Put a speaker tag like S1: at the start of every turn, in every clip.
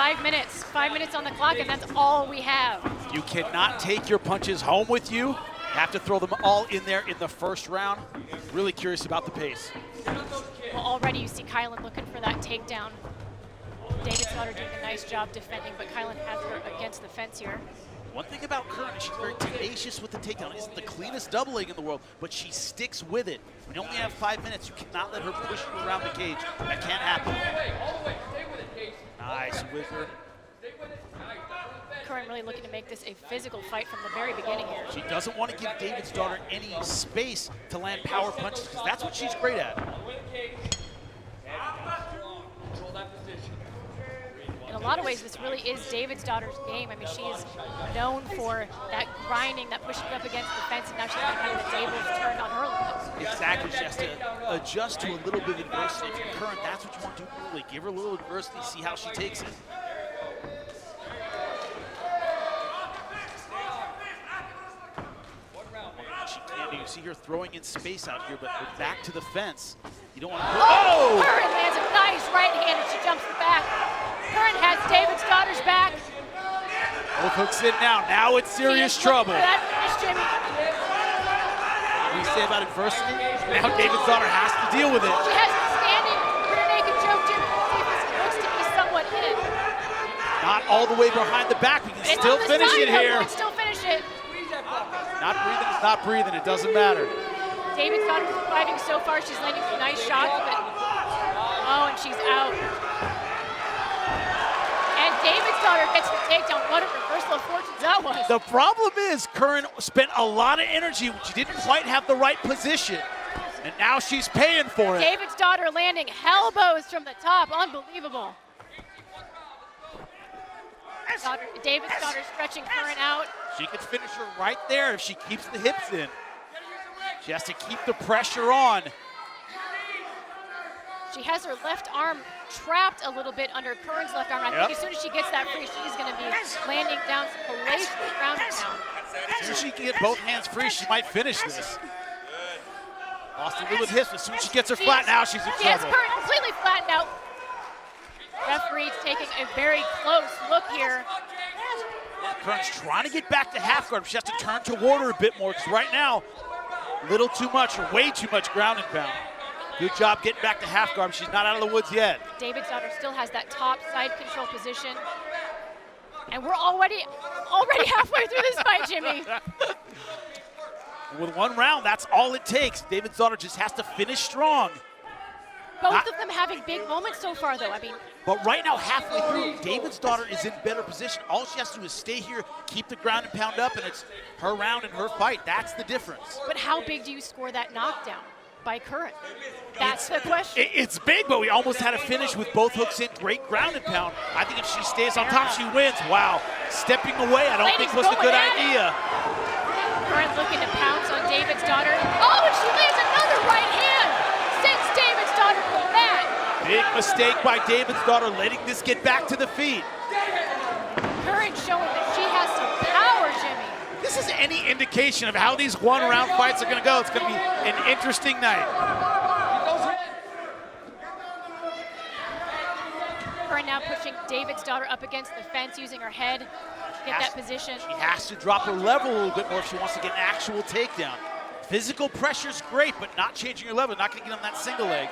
S1: 5 minutes. 5 minutes on the clock, and that's all we have.
S2: You cannot take your punches home with you. You have to throw them all in there in the first round. Really curious about the pace.
S1: Well, already you see Kylin looking for that takedown. David's daughter doing a nice job defending, but Kylin has her against the fence here.
S2: One thing about Curran is she's very tenacious with the takedown. It isn't the cleanest doubling in the world, but she sticks with it. When you only have 5 minutes, you cannot let her push you around the cage. That can't happen. Nice whizzer.
S1: Curran really looking to make this a physical fight from the very beginning here.
S2: She doesn't want to give David's daughter any space to land power punches, because that's what she's great at.
S1: In a lot of ways, this really is David's daughter's game. I mean, she is known for that grinding, that pushing up against the fence, and now she's going to have the tables turned on her limits.
S2: Exactly. She has to adjust to a little bit of adversity. If you're Curran, that's what you want to do early. Give her a little adversity, see how she takes it. She can do. You see her throwing in space out here, but we're back to the fence. You don't want to.
S1: Oh! Curran lands a nice right hand, and she jumps back. Curran has David's daughter's back.
S2: Both hooks in now. Now it's serious trouble.
S1: That finish, Jimmy.
S2: What do you say about adversity? Now David's daughter has to deal with it.
S1: She has the standing rear naked choke, Jimmy. See if this looks to be somewhat in.
S2: Not all the way behind the back. We can still finish it here.
S1: We can still finish it.
S2: Not breathing is not breathing. It doesn't matter.
S1: David's daughter surviving so far. She's landing some nice shots, but oh, and she's out. And David's daughter gets the takedown. What a reversal of fortunes that was.
S2: The problem is Curran spent a lot of energy when she didn't quite have the right position. And now she's paying for it.
S1: David's daughter landing elbows from the top. Unbelievable. David's daughter stretching Curran out.
S2: She could finish her right there if she keeps the hips in. She has to keep the pressure on.
S1: She has her left arm trapped a little bit under Curran's left arm. I think as soon as she gets that free, she's going to be landing down some hellacious ground and pound.
S2: As soon as she can get both hands free, she might finish this. Lost a little bit of hips. As soon as she gets her flat now, she's in trouble.
S1: She has Curran completely flattened out. Referee's taking a very close look here.
S2: Curran's trying to get back to half guard. She has to turn toward her a bit more, because right now, a little too much or way too much ground and pound. Good job getting back to half guard. She's not out of the woods yet.
S1: David's daughter still has that top side control position. And we're already halfway through this fight, Jimmy.
S2: With one round, that's all it takes. David's daughter just has to finish strong.
S1: Both of them having big moments so far, though. I mean,
S2: but right now, halfway through, David's daughter is in better position. All she has to do is stay here, keep the ground and pound up, and it's her round and her fight. That's the difference.
S1: But how big do you score that knockdown by Curran? That's the question.
S2: It's big, but we almost had a finish with both hooks in. Great ground and pound. I think if she stays on top, she wins. Wow. Stepping away, I don't think was a good idea.
S1: Curran looking to pounce on David's daughter. Oh, and she lands another right hand. Sends David's daughter to the mat.
S2: Big mistake by David's daughter, letting this get back to the feet.
S1: Curran showing that she has some power, Jimmy.
S2: This is any indication of how these one-round fights are going to go. It's going to be an interesting night.
S1: Curran now pushing David's daughter up against the fence, using her head to get that position.
S2: She has to drop her level a little bit more if she wants to get an actual takedown. Physical pressure's great, but not changing your level, not going to get on that single leg.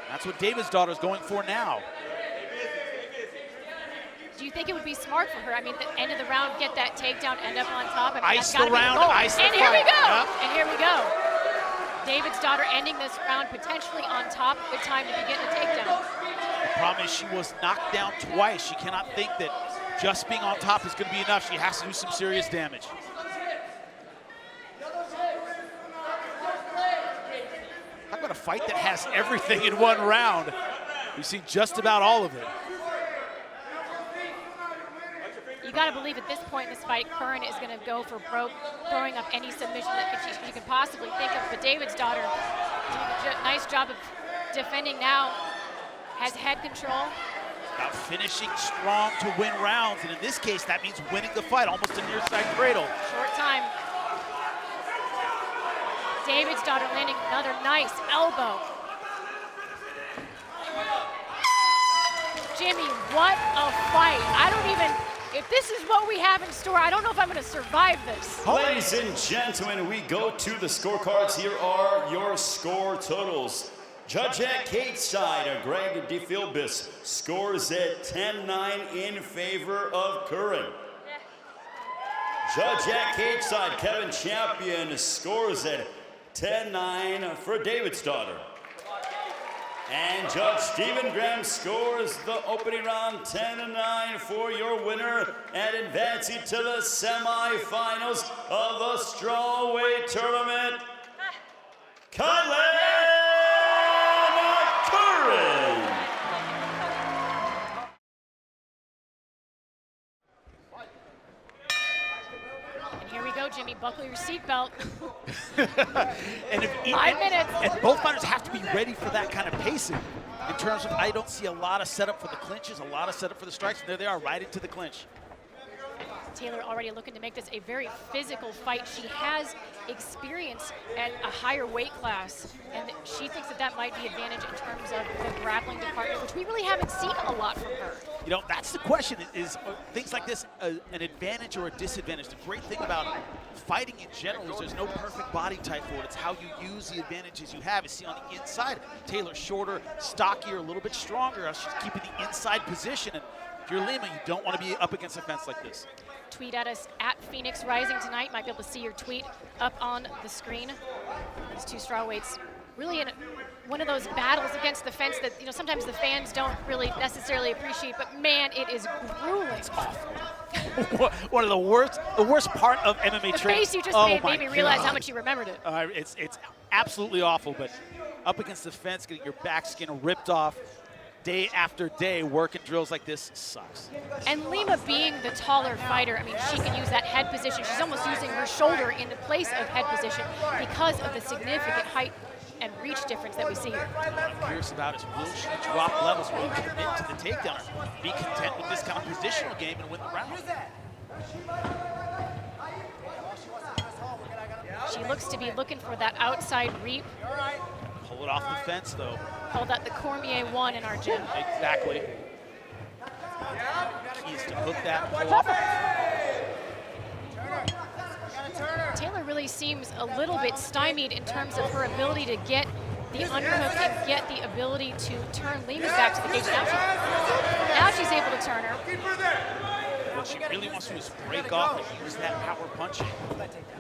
S2: That's what David's daughter is going for now.
S1: Do you think it would be smart for her? I mean, at the end of the round, get that takedown, end up on top. I mean,
S2: ice the round, ice the fight.
S1: And here we go.
S2: Yep.
S1: And here we go. David's daughter ending this round potentially on top. Good time to be getting a takedown.
S2: The problem is she was knocked down twice. She cannot think that just being on top is going to be enough. She has to do some serious damage. How about a fight that has everything in one round? We've seen just about all of it.
S1: You got to believe at this point in this fight, Curran is going to go for broke, throwing up any submission that you can possibly think of. But David's daughter doing a nice job of defending now, has head control.
S2: About finishing strong to win rounds, and in this case, that means winning the fight, almost a near side cradle.
S1: Short time. David's daughter landing another nice elbow. She Jimmy, what a fight. I don't even, if this is what we have in store, I don't know if I'm going to survive this.
S3: Ladies and gentlemen, we go to the scorecards. Here are your score totals. Judge at cage side, Greg DeFilbus scores at 10-9 in favor of Curran. Judge at cage side, Kevin Champion scores at 10-9 for David's daughter. And Judge Stephen Graham scores the opening round 10-9 for your winner and advancing to the semifinals of the Strawweight tournament, Kylin Curran.
S1: And here we go, Jimmy. Buckle your seatbelt.
S2: And
S1: 5 minutes.
S2: And both fighters have to be ready for that kind of pacing. In terms of, I don't see a lot of setup for the clinches, a lot of setup for the strikes, and there they are, right into the clinch.
S1: Taylor already looking to make this a very physical fight. She has experience at a higher weight class, and she thinks that that might be advantage in terms of the grappling department, which we really haven't seen a lot from her.
S2: You know, that's the question, is things like this an advantage or a disadvantage? The great thing about fighting in general is there's no perfect body type for it. It's how you use the advantages you have. You see on the inside, Taylor's shorter, stockier, a little bit stronger. She's keeping the inside position. And if you're Lima, you don't want to be up against a fence like this.
S1: Tweet at us at Phoenix Rising tonight. Might be able to see your tweet up on the screen. These two strawweights really in one of those battles against the fence that, you know, sometimes the fans don't really necessarily appreciate, but man, it is grueling.
S2: It's awful. One of the worst part of MMA training.
S1: The face you just made me realize how much you remembered it.
S2: It's absolutely awful, but up against the fence, getting your back skin ripped off day after day, working drills like this sucks.
S1: And Lima being the taller fighter, I mean, she can use that head position. She's almost using her shoulder in the place of head position because of the significant height and reach difference that we see here.
S2: What I'm curious about is, will she drop levels, will she commit to the takedown, or be content with this kind of positional game and win the round?
S1: She looks to be looking for that outside reap.
S2: Pull it off the fence, though.
S1: Call that the Cormier 1 in our gym.
S2: Exactly. Key is to hook that, pull off.
S1: Taylor really seems a little bit stymied in terms of her ability to get the underhook and get the ability to turn Lima back to the cage. Now she's able to turn her.
S2: What she really wants to do is break off and use that power punching.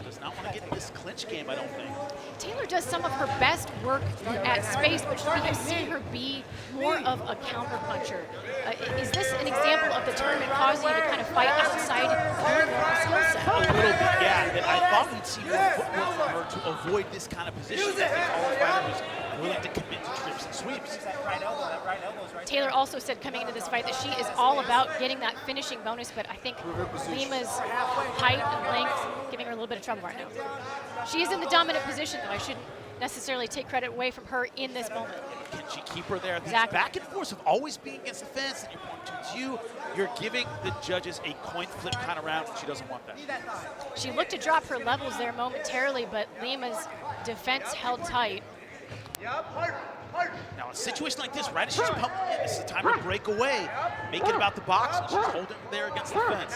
S2: Does not want to get in this clinch game, I don't think.
S1: Taylor does some of her best work at space, but we have seen her be more of a counter puncher. Is this an example of the tournament causing you to kind of fight outside your normal skill set?
S2: A little bit, yeah. And I thought we'd see more footwork from her to avoid this kind of position. I think all fighters are willing to commit to trips and sweeps.
S1: Taylor also said coming into this fight that she is all about getting that finishing bonus, but I think Lima's height and length giving her a little bit of trouble right now. She is in the dominant position, though. I shouldn't necessarily take credit away from her in this moment.
S2: Can she keep her there?
S1: Exactly.
S2: Back and forth of always being against the fence, and you're pointing towards you. You're giving the judges a coin flip kind of round, and she doesn't want that.
S1: She looked to drop her levels there momentarily, but Lima's defense held tight.
S2: Now, a situation like this, right as she's pumping in, this is the time to break away, make it about the box, and she's holding there against the fence.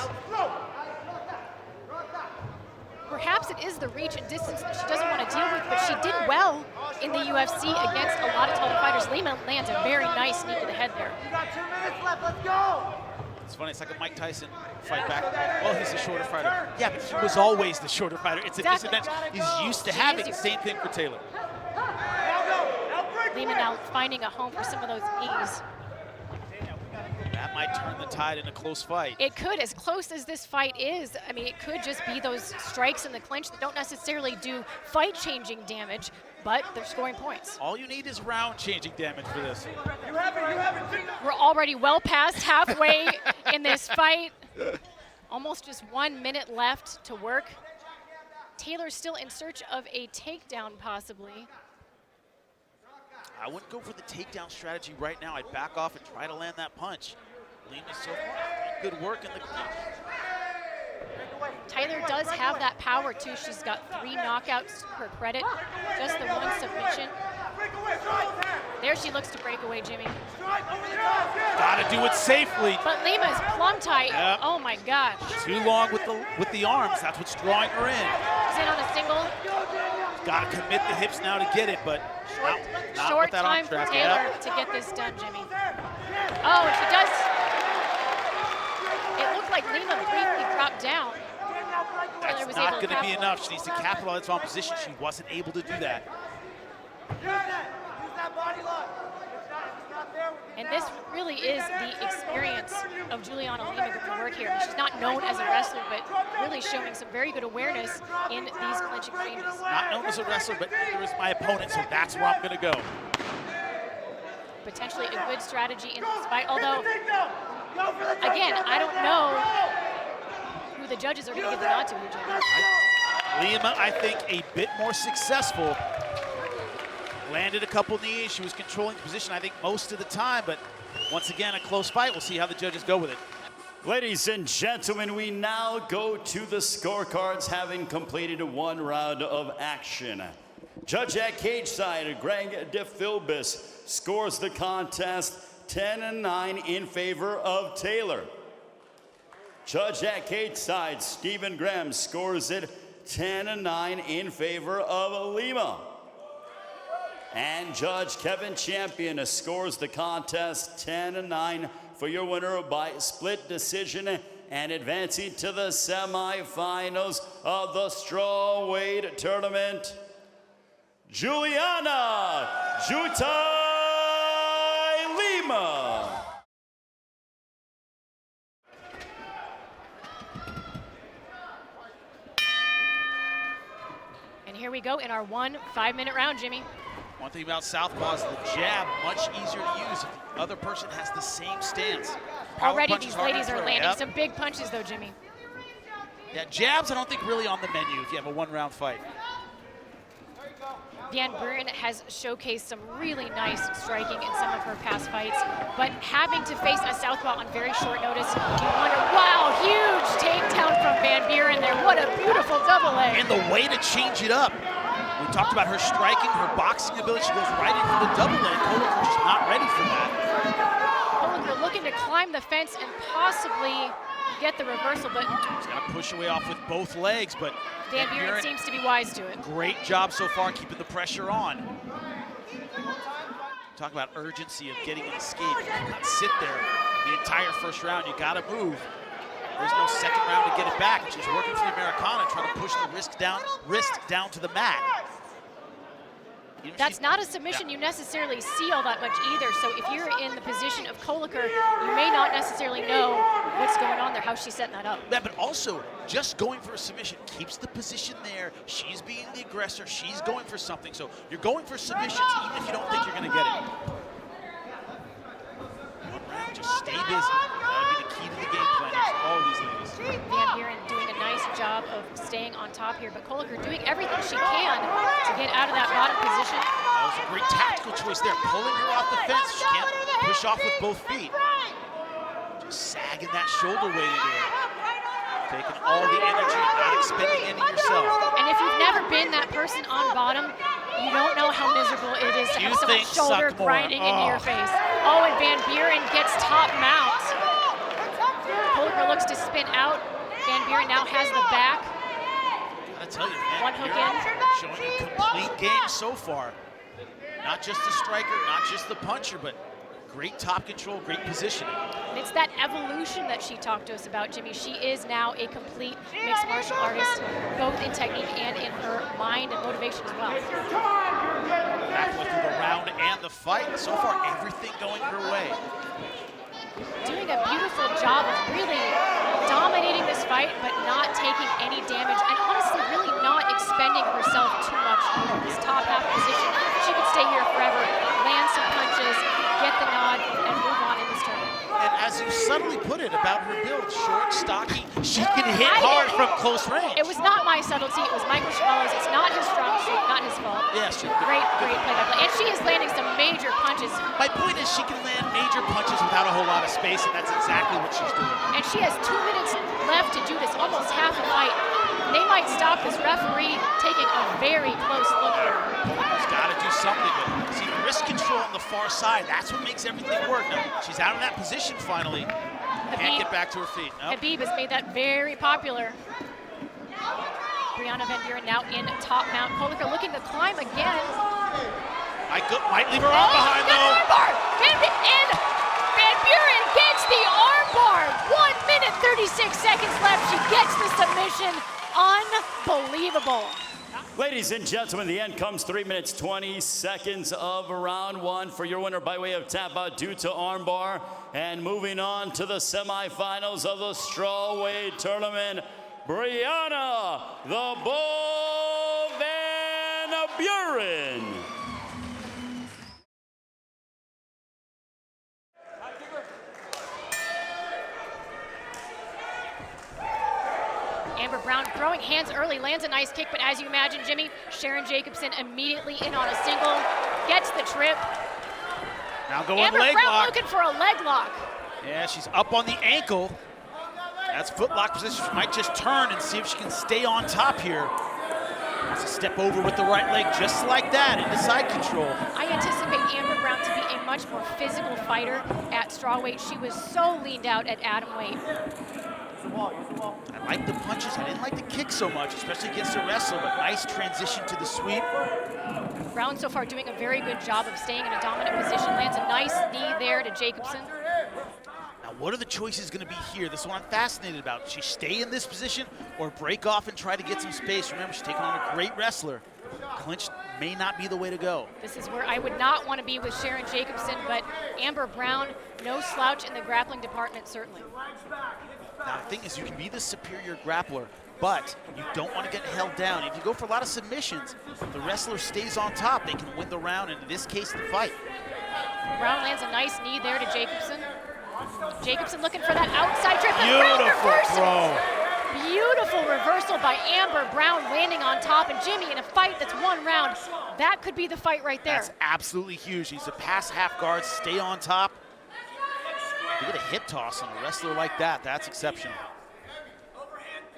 S1: Perhaps it is the reach and distance that she doesn't want to deal with, but she did well in the UFC against a lot of taller fighters. Lima lands a very nice knee to the head there.
S4: You got 2 minutes left, let's go!
S2: It's funny, it's like a Mike Tyson fight back. Well, he's the shorter fighter. Yeah, but he was always the shorter fighter. It's a disadvantage he's used to having. Same thing for Taylor.
S1: Lima now finding a home for some of those knees.
S2: That might turn the tide in a close fight.
S1: It could, as close as this fight is. I mean, it could just be those strikes in the clinch that don't necessarily do fight-changing damage, but they're scoring points.
S2: All you need is round-changing damage for this.
S1: We're already well past halfway in this fight. Almost just 1 minute left to work. Taylor's still in search of a takedown, possibly.
S2: I wouldn't go for the takedown strategy right now. I'd back off and try to land that punch. Lima's so far good work in the clinch.
S1: Taylor does have that power too. She's got 3 knockouts to her credit, just the 1 submission. There she looks to break away, Jimmy.
S2: Gotta do it safely.
S1: But Lima's plumb tight.
S2: Yep.
S1: Oh my gosh.
S2: Too long with the arms. That's what's drawing her in.
S1: She's in on a single.
S2: Gotta commit the hips now to get it, but not
S1: Short
S2: with that
S1: time
S2: arm
S1: for
S2: trap.
S1: Taylor
S2: Yep.
S1: to get this done, Jimmy. Oh, and she does. It looked like Lima briefly dropped down. Taylor
S2: That's
S1: was
S2: not
S1: able to
S2: going to be
S1: capitalize.
S2: enough. She needs to capitalize on position. She wasn't able to do that.
S1: And this really is the experience of Juliana Lima going to work here. She's not known as a wrestler, but really showing some very good awareness in these clinch exchanges.
S2: Not known as a wrestler, but neither is my opponent, so that's where I'm going to go.
S1: Potentially a good strategy in this fight, although, again, I don't know who the judges are going to give the nod to, Jimmy.
S2: Lima, I think, a bit more successful. Landed a couple knees. She was controlling the position, I think, most of the time, but once again, a close fight. We'll see how the judges go with it.
S3: Ladies and gentlemen, we now go to the scorecards, having completed one round of action. Judge at cage side, Greg DeFilbus, scores the contest 10-9 in favor of Taylor. Judge at cage side, Stephen Graham, scores it 10-9 in favor of Lima. And Judge Kevin Champion scores the contest 10-9 for your winner by split decision and advancing to the semifinals of the Strawweight tournament, Juliana Lima.
S1: And here we go in our 1 5-minute round, Jimmy.
S2: One thing about southpaw is the jab, much easier to use if the other person has the same stance. Power
S1: Already
S2: punch is
S1: these
S2: harder
S1: ladies
S2: to
S1: are
S2: throw.
S1: landing
S2: Yep.
S1: some big punches, though, Jimmy.
S2: Yeah, jabs I don't think really on the menu if you have a one-round fight.
S1: Van Buren has showcased some really nice striking in some of her past fights, but having to face a southpaw on very short notice, you wonder, wow, huge takedown from Van Buren there. What a beautiful double leg.
S2: And the way to change it up. We talked about her striking, her boxing ability. She goes right in for the double leg. Kolekar just not ready for that.
S1: Kolekar looking to climb the fence and possibly get the reversal, but
S2: She's got to push her way off with both legs, but
S1: Van Buren seems to be wise to it.
S2: great job so far keeping the pressure on. Talk about urgency of getting an escape. You cannot sit there the entire first round. You got to move. There's no second round to get it back. She's working for the Americana, trying to push the wrist down to the mat.
S1: That's not a submission you necessarily see all that much either. So if you're in the position of Kolekar, you may not necessarily know what's going on there, how she's setting that up.
S2: Yeah, but also just going for a submission keeps the position there. She's being the aggressor. She's going for something. So you're going for submissions even if you don't think you're going to get it. One round, just stay busy. That'll be the key to the game plan for all these ladies.
S1: Van Buren doing a nice job of staying on top here, but Kolekar doing everything she can to get out of that bottom position.
S2: That was a great tactical choice there, pulling her off the fence. She can't push off with both feet. Just sagging that shoulder weight into her. Taking all the energy, not expending any yourself.
S1: And if you've never been that person on bottom, you don't know how miserable it is to have someone's shoulder grinding into your face. Oh, and Van Buren gets top mount. Kolekar looks to spin out. Van Buren now has the back.
S2: I tell you, man,
S1: One hook
S2: you're
S1: in.
S2: showing a complete game so far. Not just the striker, not just the puncher, but great top control, great positioning.
S1: And it's that evolution that she talked to us about, Jimmy. She is now a complete mixed martial artist, both in technique and in her mind and motivation as well.
S2: Halfway through the round and the fight. So far, everything going her way.
S1: Doing a beautiful job of really dominating this fight, but not taking any damage, and honestly really not expending herself too much in this top half position. She could stay here forever, land some punches, get the nod, and move on in this tournament.
S2: And as you subtly put it about her build, short, stocky, she can hit hard from close range.
S1: It was not my subtlety, it was Michael Shabal's. It's not his strong suit, not his fault.
S2: Yes,
S1: Great play by play. And she is landing some major punches.
S2: My point is she can land major punches without a whole lot of space, and that's exactly what she's doing.
S1: And she has 2 minutes left to do this, almost half a fight. They might stop this referee taking a very close look here.
S2: She's got to do something, but see, wrist control on the far side, that's what makes everything work. Now, she's out of that position finally. Can't get back to her feet. Nope.
S1: Habib has made that very popular. Brianna Van Buren now in top mount. Kolekar looking to climb again.
S2: Might leave her arm behind, though.
S1: Armbar! And Van Buren gets the armbar. 1 minute, 36 seconds left. She gets the submission. Unbelievable.
S3: Ladies and gentlemen, the end comes 3 minutes, 20 seconds of round one for your winner by way of tap out due to armbar. And moving on to the semifinals of the Strawweight tournament, Brianna the Bull Van Buren.
S1: Amber Brown throwing hands early, lands a nice kick, but as you imagine, Jimmy, Sharon Jacobson immediately in on a single, gets the trip.
S2: Now going
S1: Amber
S2: leg
S1: Brown
S2: lock.
S1: looking for a leg lock.
S2: Yeah, she's up on the ankle. That's foot lock position. She might just turn and see if she can stay on top here. Wants to step over with the right leg just like that into side control.
S1: I anticipate Amber Brown to be a much more physical fighter at strawweight. She was so leaned out at atom weight.
S2: I like the punches. I didn't like the kick so much, especially against a wrestler, but nice transition to the sweep.
S1: Brown so far doing a very good job of staying in a dominant position. Lands a nice knee there to Jacobson.
S2: Now, what are the choices going to be here? This is what I'm fascinated about. Does she stay in this position or break off and try to get some space? Remember, she's taking on a great wrestler. Clinch may not be the way to go.
S1: This is where I would not want to be with Sharon Jacobson, but Amber Brown, no slouch in the grappling department, certainly.
S2: Now, the thing is, you can be the superior grappler, but you don't want to get held down. If you go for a lot of submissions, if the wrestler stays on top, they can win the round, and in this case, the fight.
S1: Brown lands a nice knee there to Jacobson. Jacobson looking for that outside trip.
S2: Beautiful throw.
S1: Beautiful reversal by Amber Brown, landing on top. And Jimmy, in a fight that's one round, that could be the fight right there.
S2: That's absolutely huge. He's a pass half guard, stay on top. You get a hip toss on a wrestler like that, that's exceptional.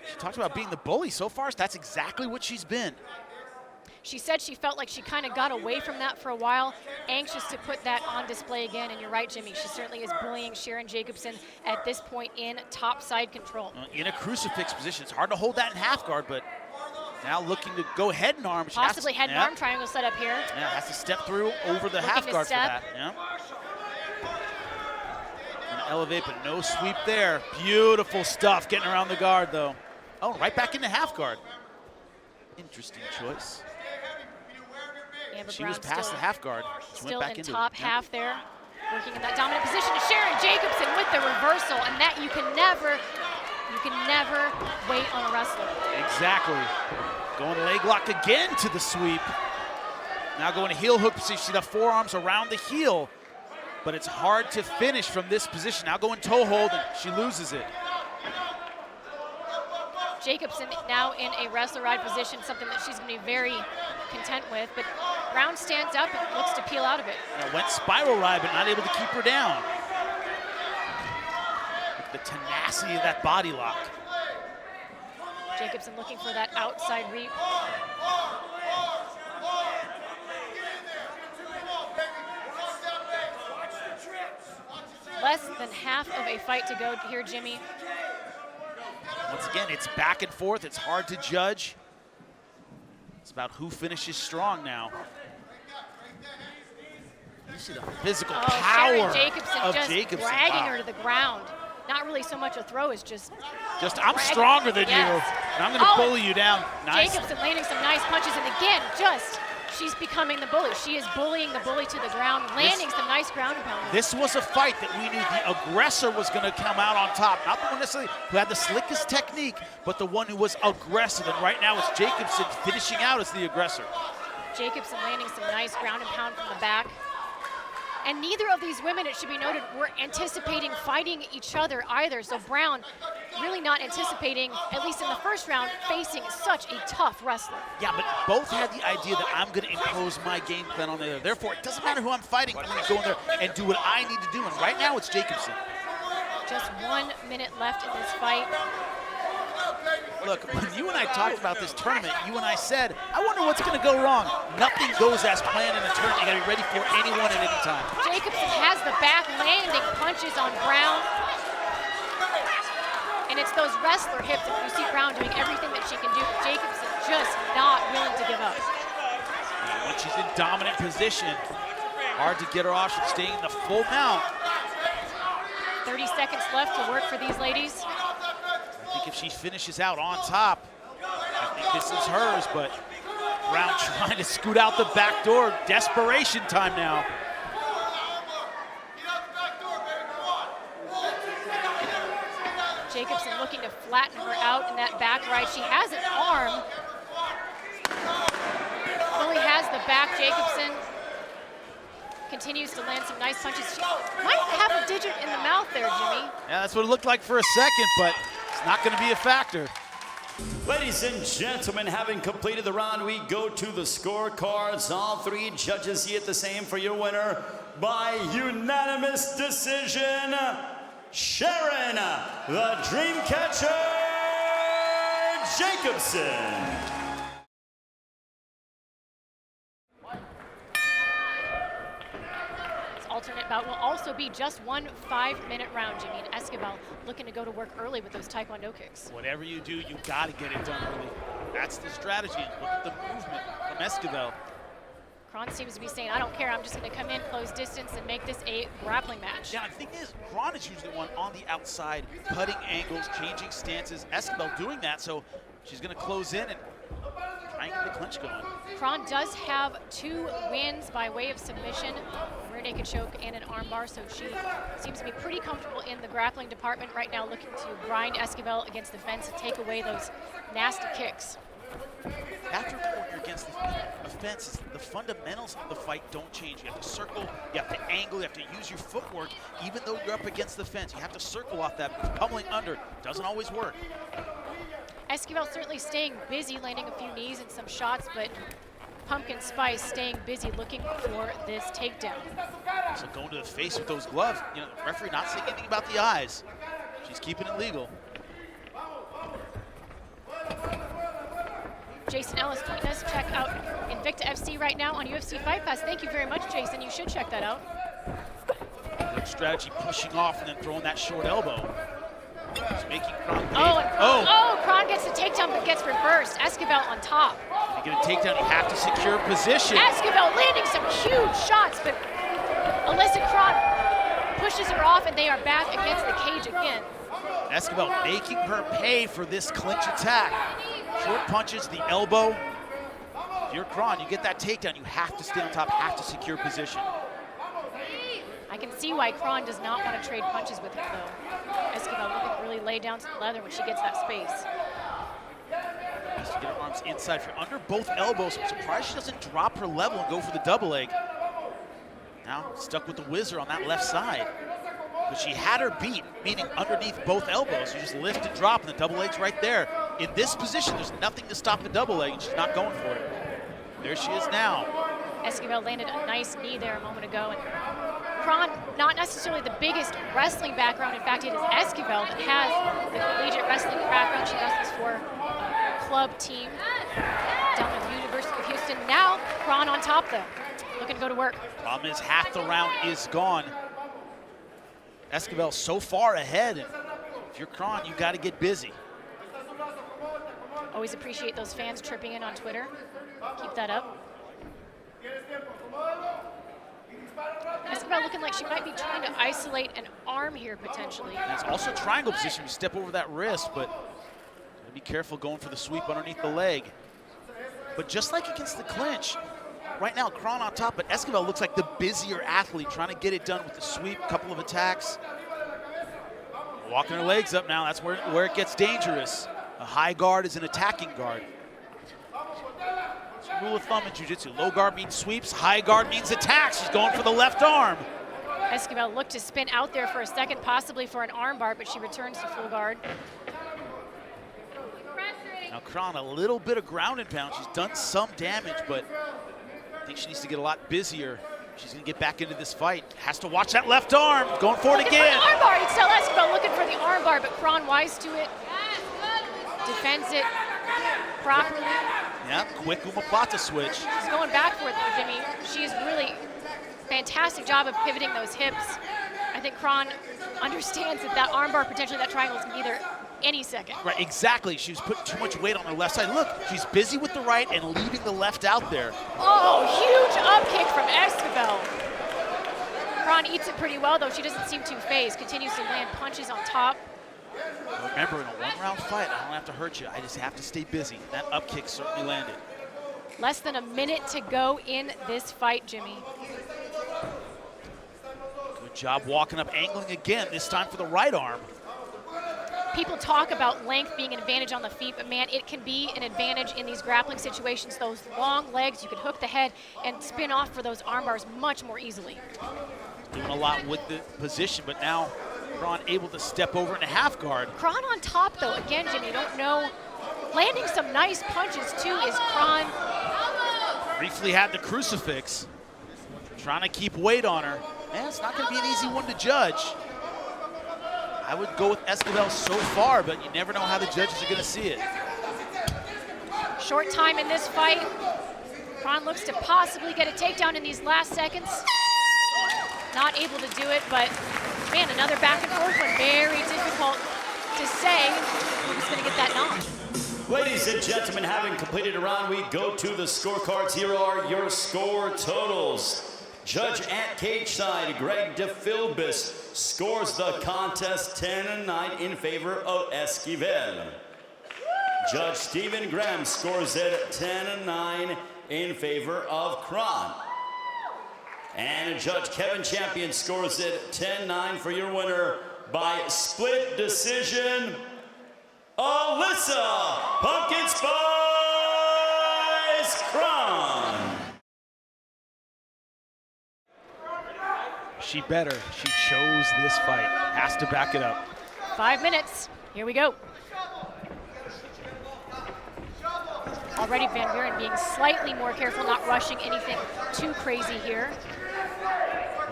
S2: She talked about being the bully. So far, that's exactly what she's been.
S1: She said she felt like she kind of got away from that for a while, anxious to put that on display again. And you're right, Jimmy, she certainly is bullying Sharon Jacobson at this point in top side control.
S2: In a crucifix position, it's hard to hold that in half guard, but now looking to go head and arm.
S1: Possibly head and arm triangle set up here.
S2: Yeah, has to step through over the half guard for that. Yeah. Elevate, but no sweep there. Beautiful stuff getting around the guard, though. Oh, right back into half guard. Interesting choice. She was past the half guard.
S1: Still in top half there, working in that dominant position. Sharon Jacobson with the reversal, and that you can never wait on a wrestler.
S2: Exactly. Going leg lock again to the sweep. Now going to heel hook position. See the forearms around the heel. But it's hard to finish from this position. Now going toe hold, and she loses it.
S1: Jacobson now in a wrestler ride position, something that she's going to be very content with. But Brown stands up and looks to peel out of it.
S2: Went spiral ride, but not able to keep her down. With the tenacity of that body lock.
S1: Jacobson looking for that outside reap. Less than half of a fight to go here, Jimmy.
S2: Once again, it's back and forth. It's hard to judge. It's about who finishes strong now. You see the physical power
S1: Sharon Jacobson
S2: of
S1: just
S2: Jacobson.
S1: dragging her to the ground. Not really so much a throw as just
S2: I'm stronger than you, and I'm going to bully you down. Nice.
S1: Jacobson landing some nice punches, and again, she's becoming the bully. She is bullying the bully to the ground, landing some nice ground and pound.
S2: This was a fight that we knew the aggressor was going to come out on top. Not the one necessarily who had the slickest technique, but the one who was aggressive. And right now it's Jacobson finishing out as the aggressor.
S1: Jacobson landing some nice ground and pound from the back. And neither of these women, it should be noted, were anticipating fighting each other either. So Brown really not anticipating, at least in the first round, facing such a tough wrestler.
S2: Yeah, but both had the idea that I'm going to impose my game plan on the other. Therefore, it doesn't matter who I'm fighting. I'm going to go in there and do what I need to do. And right now, it's Jacobson.
S1: Just 1 minute left in this fight.
S2: Look, when you and I talked about this tournament, you and I said, I wonder what's going to go wrong. Nothing goes as planned in a tournament. You got to be ready for anyone at any time.
S1: Jacobson has the back landing punches on Brown. And it's those wrestler hips that you see Brown doing everything that she can do, but Jacobson just not willing to give up.
S2: And when she's in dominant position, hard to get her off. She's staying in the full mount.
S1: 30 seconds left to work for these ladies.
S2: I think if she finishes out on top, I think this is hers, but Brown trying to scoot out the back door. Desperation time now.
S1: Jacobson looking to flatten her out in that back right. She has an arm. Fully has the back. Jacobson continues to land some nice punches. She might have a digit in the mouth there, Jimmy.
S2: Yeah, that's what it looked like for a second, but it's not going to be a factor.
S3: Ladies and gentlemen, having completed the round, we go to the scorecards. All three judges see it the same for your winner by unanimous decision. Sharon, the Dreamcatcher Jacobson.
S1: This alternate bout will also be just one 5-minute round, Jimmy. And Esquivel looking to go to work early with those Taekwondo kicks.
S2: Whatever you do, you got to get it done early. That's the strategy. Look at the movement from Esquivel.
S1: Krahn seems to be saying, I don't care, I'm just going to come in, close distance, and make this a grappling match.
S2: Yeah, the thing is, Krahn is usually the one on the outside, cutting angles, changing stances. Esquivel doing that, so she's going to close in and try and get the clinch going.
S1: Krahn does have 2 wins by way of submission, rear naked choke and an armbar, so she seems to be pretty comfortable in the grappling department right now, looking to grind Esquivel against the fence and take away those nasty kicks.
S2: After when you're against the fence, the fundamentals of the fight don't change. You have to circle, you have to angle, you have to use your footwork. Even though you're up against the fence, you have to circle off that, because pummeling under doesn't always work.
S1: Esquivel certainly staying busy, landing a few knees and some shots, but Pumpkin Spice staying busy looking for this takedown.
S2: So going to the face with those gloves, you know, the referee not saying anything about the eyes. She's keeping it legal.
S1: Jason Ellis tweeting us, check out Invicta FC right now on UFC Fight Pass. Thank you very much, Jason. You should check that out.
S2: Good strategy, pushing off and then throwing that short elbow. Just making Krahn pay.
S1: Krahn gets the takedown but gets reversed. Esquivel on top.
S2: To get a takedown, you have to secure position.
S1: Esquivel landing some huge shots, but Alyssa Krahn pushes her off and they are back against the cage again.
S2: Esquivel making her pay for this clinch attack. Short punches, the elbow. If you're Krahn, you get that takedown, you have to stay on top, have to secure position.
S1: I can see why Krahn does not want to trade punches with her, though. Esquivel looking to really lay down some leather when she gets that space.
S2: Needs to get her arms inside. If you're under both elbows, I'm surprised she doesn't drop her level and go for the double leg. Now stuck with the whizzer on that left side. But she had her beat, meaning underneath both elbows. You just lift and drop, and the double leg's right there. In this position, there's nothing to stop the double leg, and she's not going for it. There she is now.
S1: Esquivel landed a nice knee there a moment ago. And Krahn, not necessarily the biggest wrestling background. In fact, it is Esquivel that has the collegiate wrestling background. She wrestles for a club team down at the University of Houston. Now, Krahn on top, though, looking to go to work.
S2: Problem is, half the round is gone. Esquivel so far ahead, and if you're Krahn, you got to get busy.
S1: Always appreciate those fans tripping in on Twitter. Keep that up. Esquivel looking like she might be trying to isolate an arm here potentially.
S2: And it's also triangle position. You step over that wrist, but be careful going for the sweep underneath the leg. But just like against the clinch, right now Krahn on top, but Esquivel looks like the busier athlete, trying to get it done with the sweep, couple of attacks. Walking her legs up now, that's where it gets dangerous. A high guard is an attacking guard. It's a rule of thumb in jiu-jitsu. Low guard means sweeps, high guard means attacks. She's going for the left arm.
S1: Esquivel looked to spin out there for a second, possibly for an armbar, but she returns to full guard.
S2: Now Krahn, a little bit of ground and pound. She's done some damage, but I think she needs to get a lot busier. She's gonna get back into this fight. Has to watch that left arm. Going for it again.
S1: For the armbar. You can tell Esquivel looking for the armbar, but Krahn wise to it. defends it properly.
S2: Yeah, quick omoplata switch.
S1: She's going back for it though, Jimmy. She's really fantastic job of pivoting those hips. I think Krahn understands that armbar, potentially that triangle is going to be there any second.
S2: Right, exactly. She was putting too much weight on her left side. Look, she's busy with the right and leaving the left out there.
S1: Oh, huge up kick from Esquivel. Krahn eats it pretty well, though. She doesn't seem too phased. Continues to land punches on top.
S2: Remember, in a one-round fight, I don't have to hurt you. I just have to stay busy. That up kick certainly landed.
S1: Less than a minute to go in this fight, Jimmy.
S2: Good job walking up, angling again, this time for the right arm.
S1: People talk about length being an advantage on the feet, but man, it can be an advantage in these grappling situations. Those long legs, you can hook the head and spin off for those arm bars much more easily.
S2: Doing a lot with the position, but now Krahn able to step over into half guard.
S1: Krahn on top though, again, Jimmy, you don't know. Landing some nice punches too is Krahn.
S2: Briefly had the crucifix, trying to keep weight on her. Man, it's not gonna be an easy one to judge. I would go with Esquivel so far, but you never know how the judges are gonna see it.
S1: Short time in this fight. Krahn looks to possibly get a takedown in these last seconds. Not able to do it, but man, another back and forth one. Very difficult to say who's gonna get that knock.
S3: Ladies and gentlemen, having completed a round, we go to the scorecards. Here are your score totals. Judge at cage side, Greg DeFilbus, scores the contest 10-9 in favor of Esquivel. Judge Stephen Graham scores it 10-9 in favor of Krahn. And Judge Kevin Champion scores it 10-9 for your winner by split decision, Alyssa Pumpkin Spice Krahn.
S2: She better. She chose this fight. Has to back it up.
S1: 5 minutes. Here we go. Already Van Buren being slightly more careful, not rushing anything too crazy here.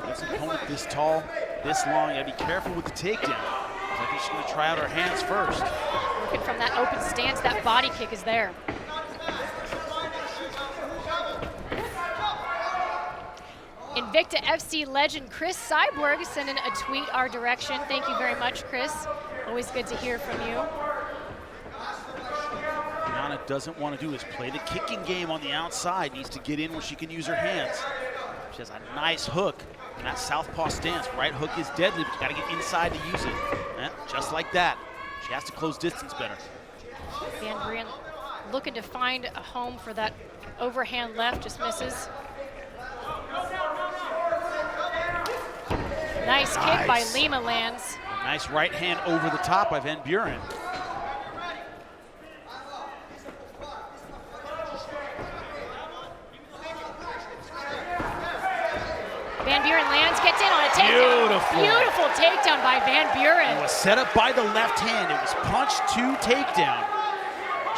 S2: Against an opponent this tall, this long, you gotta be careful with the takedown. I think she's gonna try out her hands first.
S1: Looking from that open stance, that body kick is there. Invicta FC legend Chris Cyborg sending a tweet our direction. Thank you very much, Chris. Always good to hear from you.
S2: Brianna doesn't want to do is play the kicking game on the outside. Needs to get in where she can use her hands. She has a nice hook in that southpaw stance. Right hook is deadly, but you gotta get inside to use it. Just like that. She has to close distance better.
S1: Van Buren looking to find a home for that overhand left, just misses. Nice kick by Lima lands.
S2: Nice right hand over the top by Van Buren.
S1: Van Buren lands, gets in on a takedown.
S2: Beautiful.
S1: Beautiful takedown by Van Buren.
S2: It was set up by the left hand. It was punch to takedown.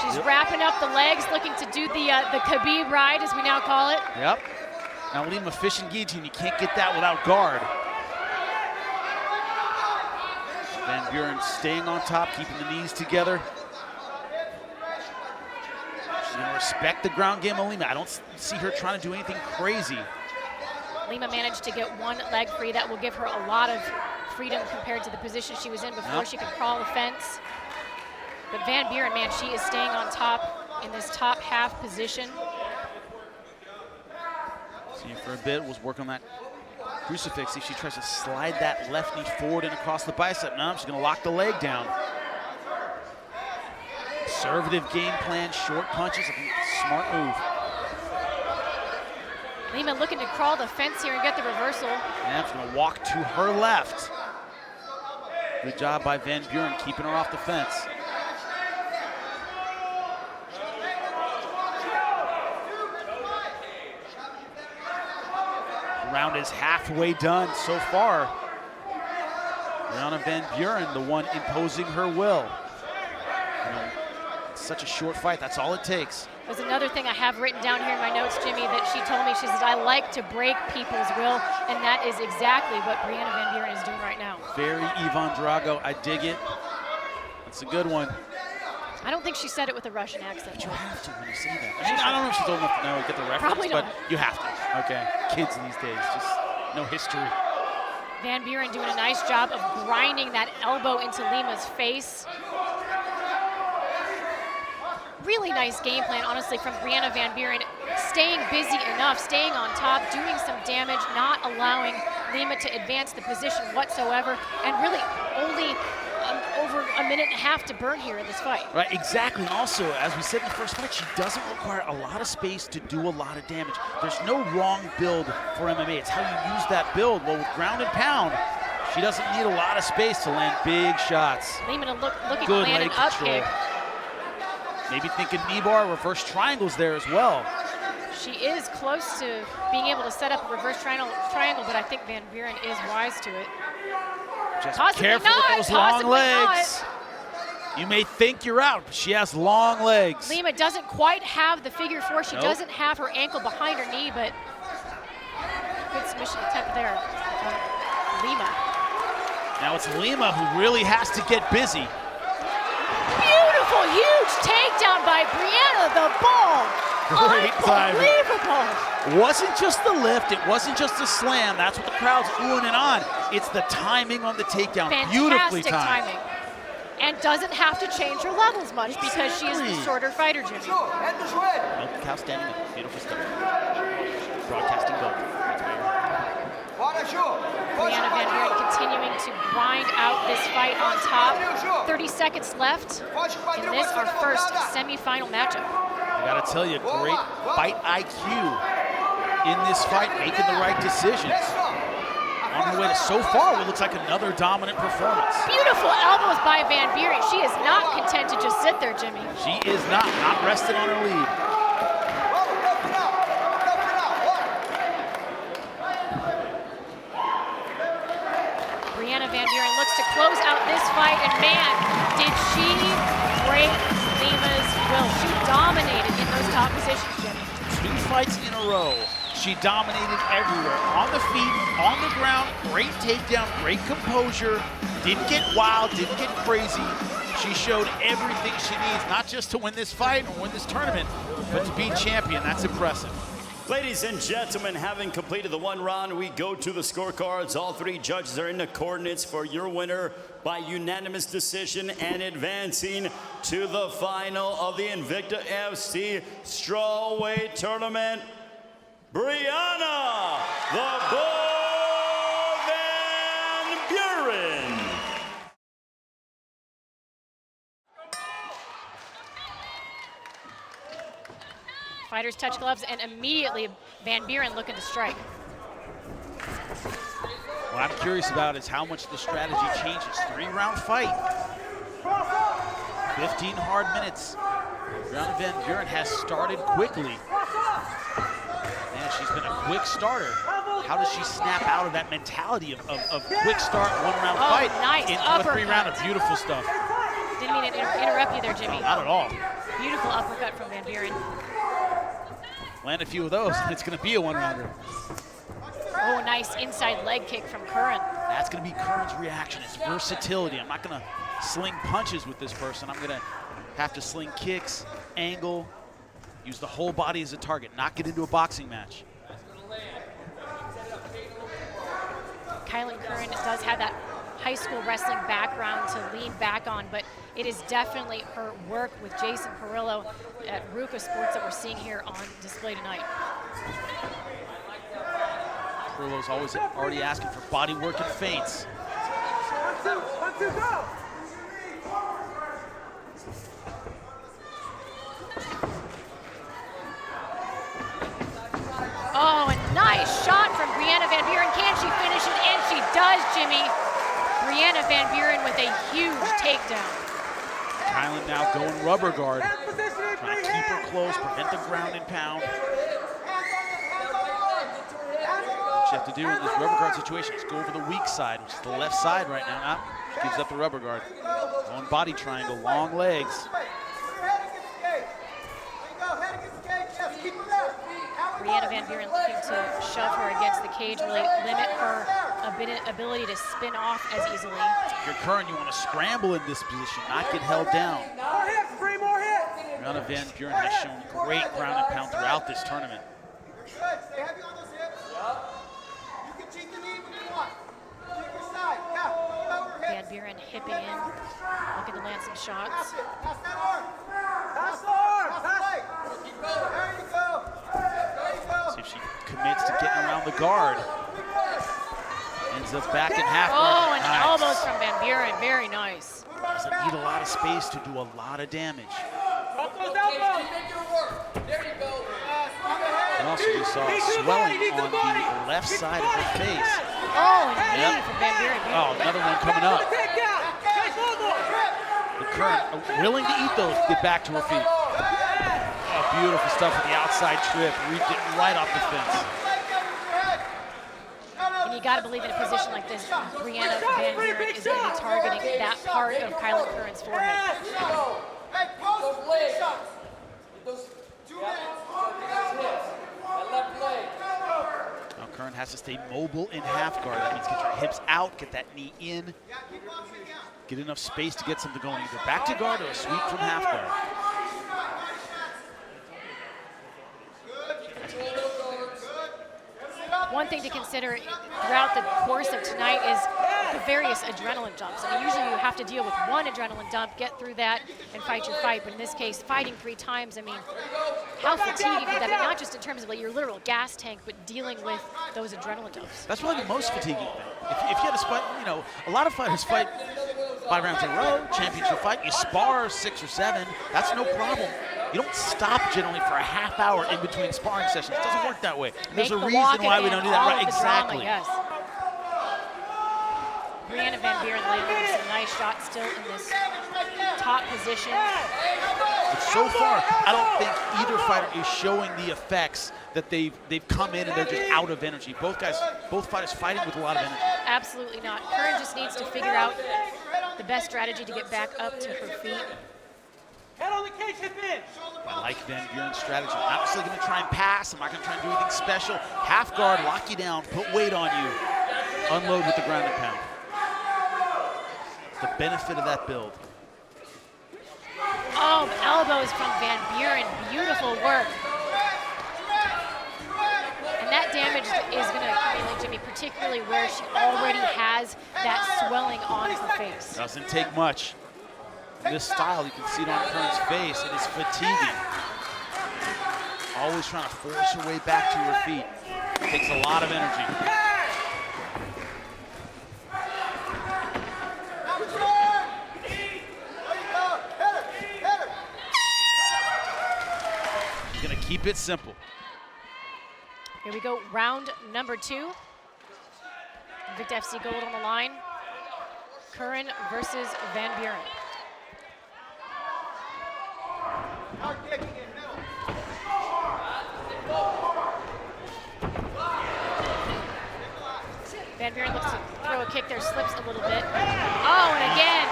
S1: She's wrapping up the legs, looking to do the Khabib ride, as we now call it.
S2: Yep. Now Lima fishing guillotine, you can't get that without guard. Van Buren staying on top, keeping the knees together. She's gonna respect the ground game of Lima. I don't see her trying to do anything crazy.
S1: Lima managed to get one leg free. That will give her a lot of freedom compared to the position she was in before. She could crawl the fence. But Van Buren, man, she is staying on top in this top half position.
S2: See for a bit, was working on that crucifix. See if she tries to slide that left knee forward and across the bicep. No, she's gonna lock the leg down. Conservative game plan, short punches, smart move.
S1: Lima looking to crawl the fence here and get the reversal.
S2: Yeah, she's gonna walk to her left. Good job by Van Buren, keeping her off the fence. The round is halfway done so far. Brianna Van Buren, the one imposing her will. It's such a short fight, that's all it takes.
S1: There's another thing I have written down here in my notes, Jimmy, that she told me. She says, I like to break people's will, and that is exactly what Brianna Van Buren is doing right now.
S2: Very Ivan Drago, I dig it. That's a good one.
S1: I don't think she said it with a Russian accent.
S2: But you have to when you say that. I mean, I don't know if she's old enough to know get the reference,
S1: Probably not.
S2: but you have to. Okay, kids these days, just no history.
S1: Van Buren doing a nice job of grinding that elbow into Lima's face. Really nice game plan, honestly, from Brianna Van Buren. Staying busy enough, staying on top, doing some damage, not allowing Lima to advance the position whatsoever, and really only over a minute and a half to burn here in this fight.
S2: Right, exactly. And also, as we said in the first fight, she doesn't require a lot of space to do a lot of damage. There's no wrong build for MMA. It's how you use that build. Well, with ground and pound, she doesn't need a lot of space to land big shots.
S1: Lima looking to
S2: Good
S1: land an
S2: leg
S1: up
S2: control.
S1: kick.
S2: Maybe thinking knee bar, reverse triangles there as well.
S1: She is close to being able to set up a reverse triangle, but I think Van Buren is wise to it.
S2: Just
S1: Possibly
S2: careful
S1: not,
S2: with those long
S1: possibly
S2: legs. You may think you're out, but she has long legs.
S1: Lima doesn't quite have the figure four. She
S2: Nope.
S1: doesn't have her ankle behind her knee, but good submission attempt there from Lima.
S2: Now it's Lima who really has to get busy.
S1: Beautiful, huge takedown by Brianna, the ball.
S2: Great timing.
S1: Unbelievable.
S2: Wasn't just the lift, it wasn't just a slam. That's what the crowd's oohing and on. It's the timing on the takedown. Beautifully
S1: Fantastic
S2: timed.
S1: timing. And doesn't have to change her levels much because she is the
S2: Exactly.
S1: shorter fighter, Jimmy.
S2: Milk cow standing up. Beautiful stuff. Broadcasting gold. That's where you're at.
S1: Brianna Van Buren continuing to grind out this fight on top. 30 seconds left in this, our first semifinal matchup.
S2: I gotta tell you, great fight IQ in this fight, making the right decisions. On her way to, so far, what looks like another dominant performance.
S1: Beautiful elbows by Van Buren. She is not content to just sit there, Jimmy.
S2: She is not resting on her lead.
S1: Brianna Van Buren looks to close out this fight, and man, did she break Lima's will. She dominated in those top positions, Jimmy.
S2: 2 fights in a row. She dominated everywhere. On the feet, on the ground, great takedown, great composure. Didn't get wild, didn't get crazy. She showed everything she needs, not just to win this fight or win this tournament, but to be champion. That's impressive.
S3: Ladies and gentlemen, having completed the 1 round, we go to the scorecards. All 3 judges are in the coordinates for your winner by unanimous decision and advancing to the final of the Invicta FC Strawweight Tournament. Brianna the Bull Van Buren.
S1: Fighters touch gloves, and immediately Van Buren looking to strike.
S2: What I'm curious about is how much the strategy changes. 3-round fight. 15 hard minutes. Brianna Van Buren has started quickly. Man, she's been a quick starter. How does she snap out of that mentality of quick start, 1-round fight
S1: nice
S2: into
S1: uppercut.
S2: a 3-round of beautiful stuff?
S1: Didn't mean to interrupt you there, Jimmy.
S2: Not at all.
S1: Beautiful uppercut from Van Buren.
S2: Land a few of those, and it's going to be a 1-rounder.
S1: Oh, nice inside leg kick from Curran.
S2: That's going to be Curran's reaction. It's versatility. I'm not going to sling punches with this person. I'm going to have to sling kicks, angle, use the whole body as a target, not get into a boxing match.
S1: Kylin Curran does have that high school wrestling background to lean back on, but it is definitely her work with Jason Perillo at Ruka Sports that we're seeing here on display tonight.
S2: Perillo's already asking for body work and feints.
S4: 1, 2, go!
S1: Oh, a nice shot from Brianna Van Buren. Can she finish it? And she does, Jimmy. Brianna Van Buren with a huge takedown.
S2: Kylin now going rubber guard, trying to keep her close, prevent the ground and pound. What you have to do in this rubber guard situation is go over the weak side, which is the left side right now. She gives up the rubber guard. Going body triangle, long legs.
S1: Brianna Van Buren looking to shove her against the cage, really limit her ability to spin off as easily.
S2: If you're Curran, you want to scramble in this position, not get held down. Brianna Van Buren has shown great ground and pound throughout this tournament.
S4: Good. Stay heavy on those hips. You can cheat the knee when you want. Cheat your side. Yeah. Lower
S1: Van
S4: hips.
S1: Buren hipping in, looking to land some
S4: Pass
S1: shots.
S4: it. Pass that arm. Pass the arm. Pass the leg. There you go. There you go.
S2: See if she commits to getting around the guard. Ends up back in half guard.
S1: Oh, and
S2: Nice.
S1: elbows from Van Buren, very nice.
S2: Doesn't need a lot of space to do a lot of damage.
S4: Drop those elbows.
S2: And also we saw swelling on the left side of her face.
S1: Oh, and knee
S2: Yep.
S1: from Van Buren.
S2: Oh, another one coming up. The Curran willing to eat those, get back to her feet. Oh, beautiful stuff with the outside trip, reaped it right off the fence.
S1: And you got to believe in a position like this, Brianna Van Buren is going to be targeting that part of Kylin Curran's forehead.
S4: Hey, post. Shots. Those 2 minutes.
S2: Now Curran has to stay mobile in half guard. That means get your hips out, get that knee in,
S4: Yeah, keep walking it down.
S2: get enough space to get something going, either back to guard or a sweep from half guard.
S1: One thing to consider throughout the course of tonight is the various adrenaline dumps. I mean, usually you have to deal with one adrenaline dump, get through that, and fight your fight. But in this case, fighting 3 times, I mean, how fatiguing could that be? Not just in terms of like your literal gas tank, but dealing with those adrenaline dumps.
S2: That's probably the most fatiguing thing. If you had to fight, you know, a lot of fighters fight 5 rounds in a row, championship fight, you spar 6 or 7, that's no problem. You don't stop generally for a half hour in between sparring sessions. It doesn't work that way. There's a reason why we don't do that. Right, exactly.
S1: Yes. Brianna Van Buren landing some nice shots still in this top position.
S2: But so far, I don't think either fighter is showing the effects that they've come in and they're just out of energy. Both fighters fighting with a lot of energy.
S1: Absolutely not. Curran just needs to figure out the best strategy to get back up to her feet.
S4: Head on the cage, hip in.
S2: I like Van Buren's strategy. I'm not necessarily going to try and pass. I'm not going to try and do anything special. Half guard, lock you down, put weight on you, unload with the ground and pound. The benefit of that build.
S1: Oh, elbows from Van Buren. Beautiful work. And that damage is going to accumulate, Jimmy, particularly where she already has that swelling on her face.
S2: Doesn't take much. This style, you can see it on Curran's face. It is fatiguing. Always trying to force her way back to her feet. It takes a lot of energy. She's gonna keep it simple.
S1: Here we go, round number 2. Invicta FC gold on the line. Curran versus Van Buren.
S4: Hard kicking in middle.
S1: Van Buren looks to throw a kick there, slips a little bit. Oh, and again,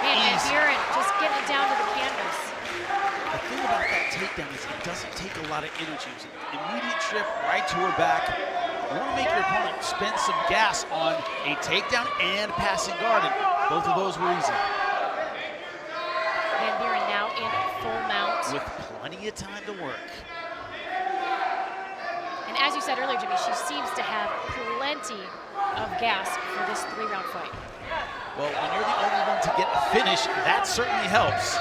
S1: man, Van Buren just getting it down to the canvas.
S2: The thing about that takedown is it doesn't take a lot of energy. It's an immediate trip right to her back. You want to make your opponent spend some gas on a takedown and passing guard, and both of those were easy.
S1: Van Buren now in full mount.
S2: With plenty of time to work.
S1: And as you said earlier, Jimmy, she seems to have plenty of gas for this 3-round fight.
S2: Well, when you're the only one to get a finish, that certainly helps.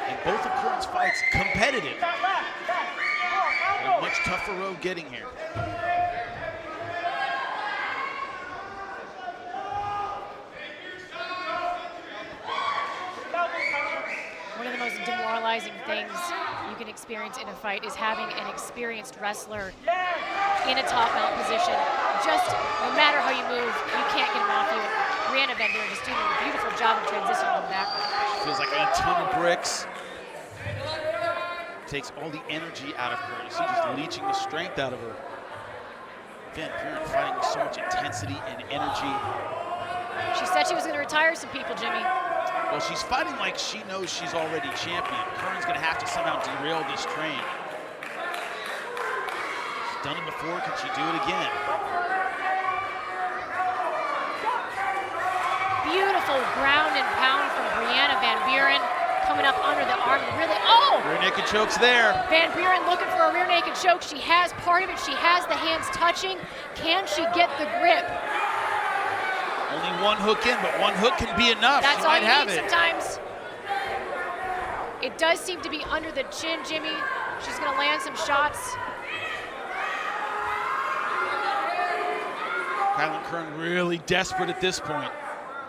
S2: And both of Curran's fights competitive. And a much tougher road getting here.
S1: One of the most demoralizing things you can experience in a fight is having an experienced wrestler in a top mount position. Just no matter how you move, you can't get him off you. Brianna Van Buren just doing a beautiful job of transitioning on the backward.
S2: Feels like a ton of bricks. Takes all the energy out of her. You see just leeching the strength out of her. Van Buren fighting with so much intensity and energy.
S1: She said she was going to retire some people, Jimmy.
S2: Well, she's fighting like she knows she's already champion. Curran's gonna have to somehow derail this train. She's done it before, can she do it again?
S1: Beautiful ground and pound from Brianna Van Buren. coming up under the arm. Really, oh!
S2: Rear naked choke's there.
S1: Van Buren looking for a rear naked choke. She has part of it. She has the hands touching. Can she get the grip?
S2: Only one hook in, but one hook can be enough.
S1: That's
S2: she
S1: all
S2: might
S1: you
S2: have
S1: need
S2: it.
S1: sometimes. It does seem to be under the chin, Jimmy. She's going to land some shots.
S2: Kylin Curran really desperate at this point.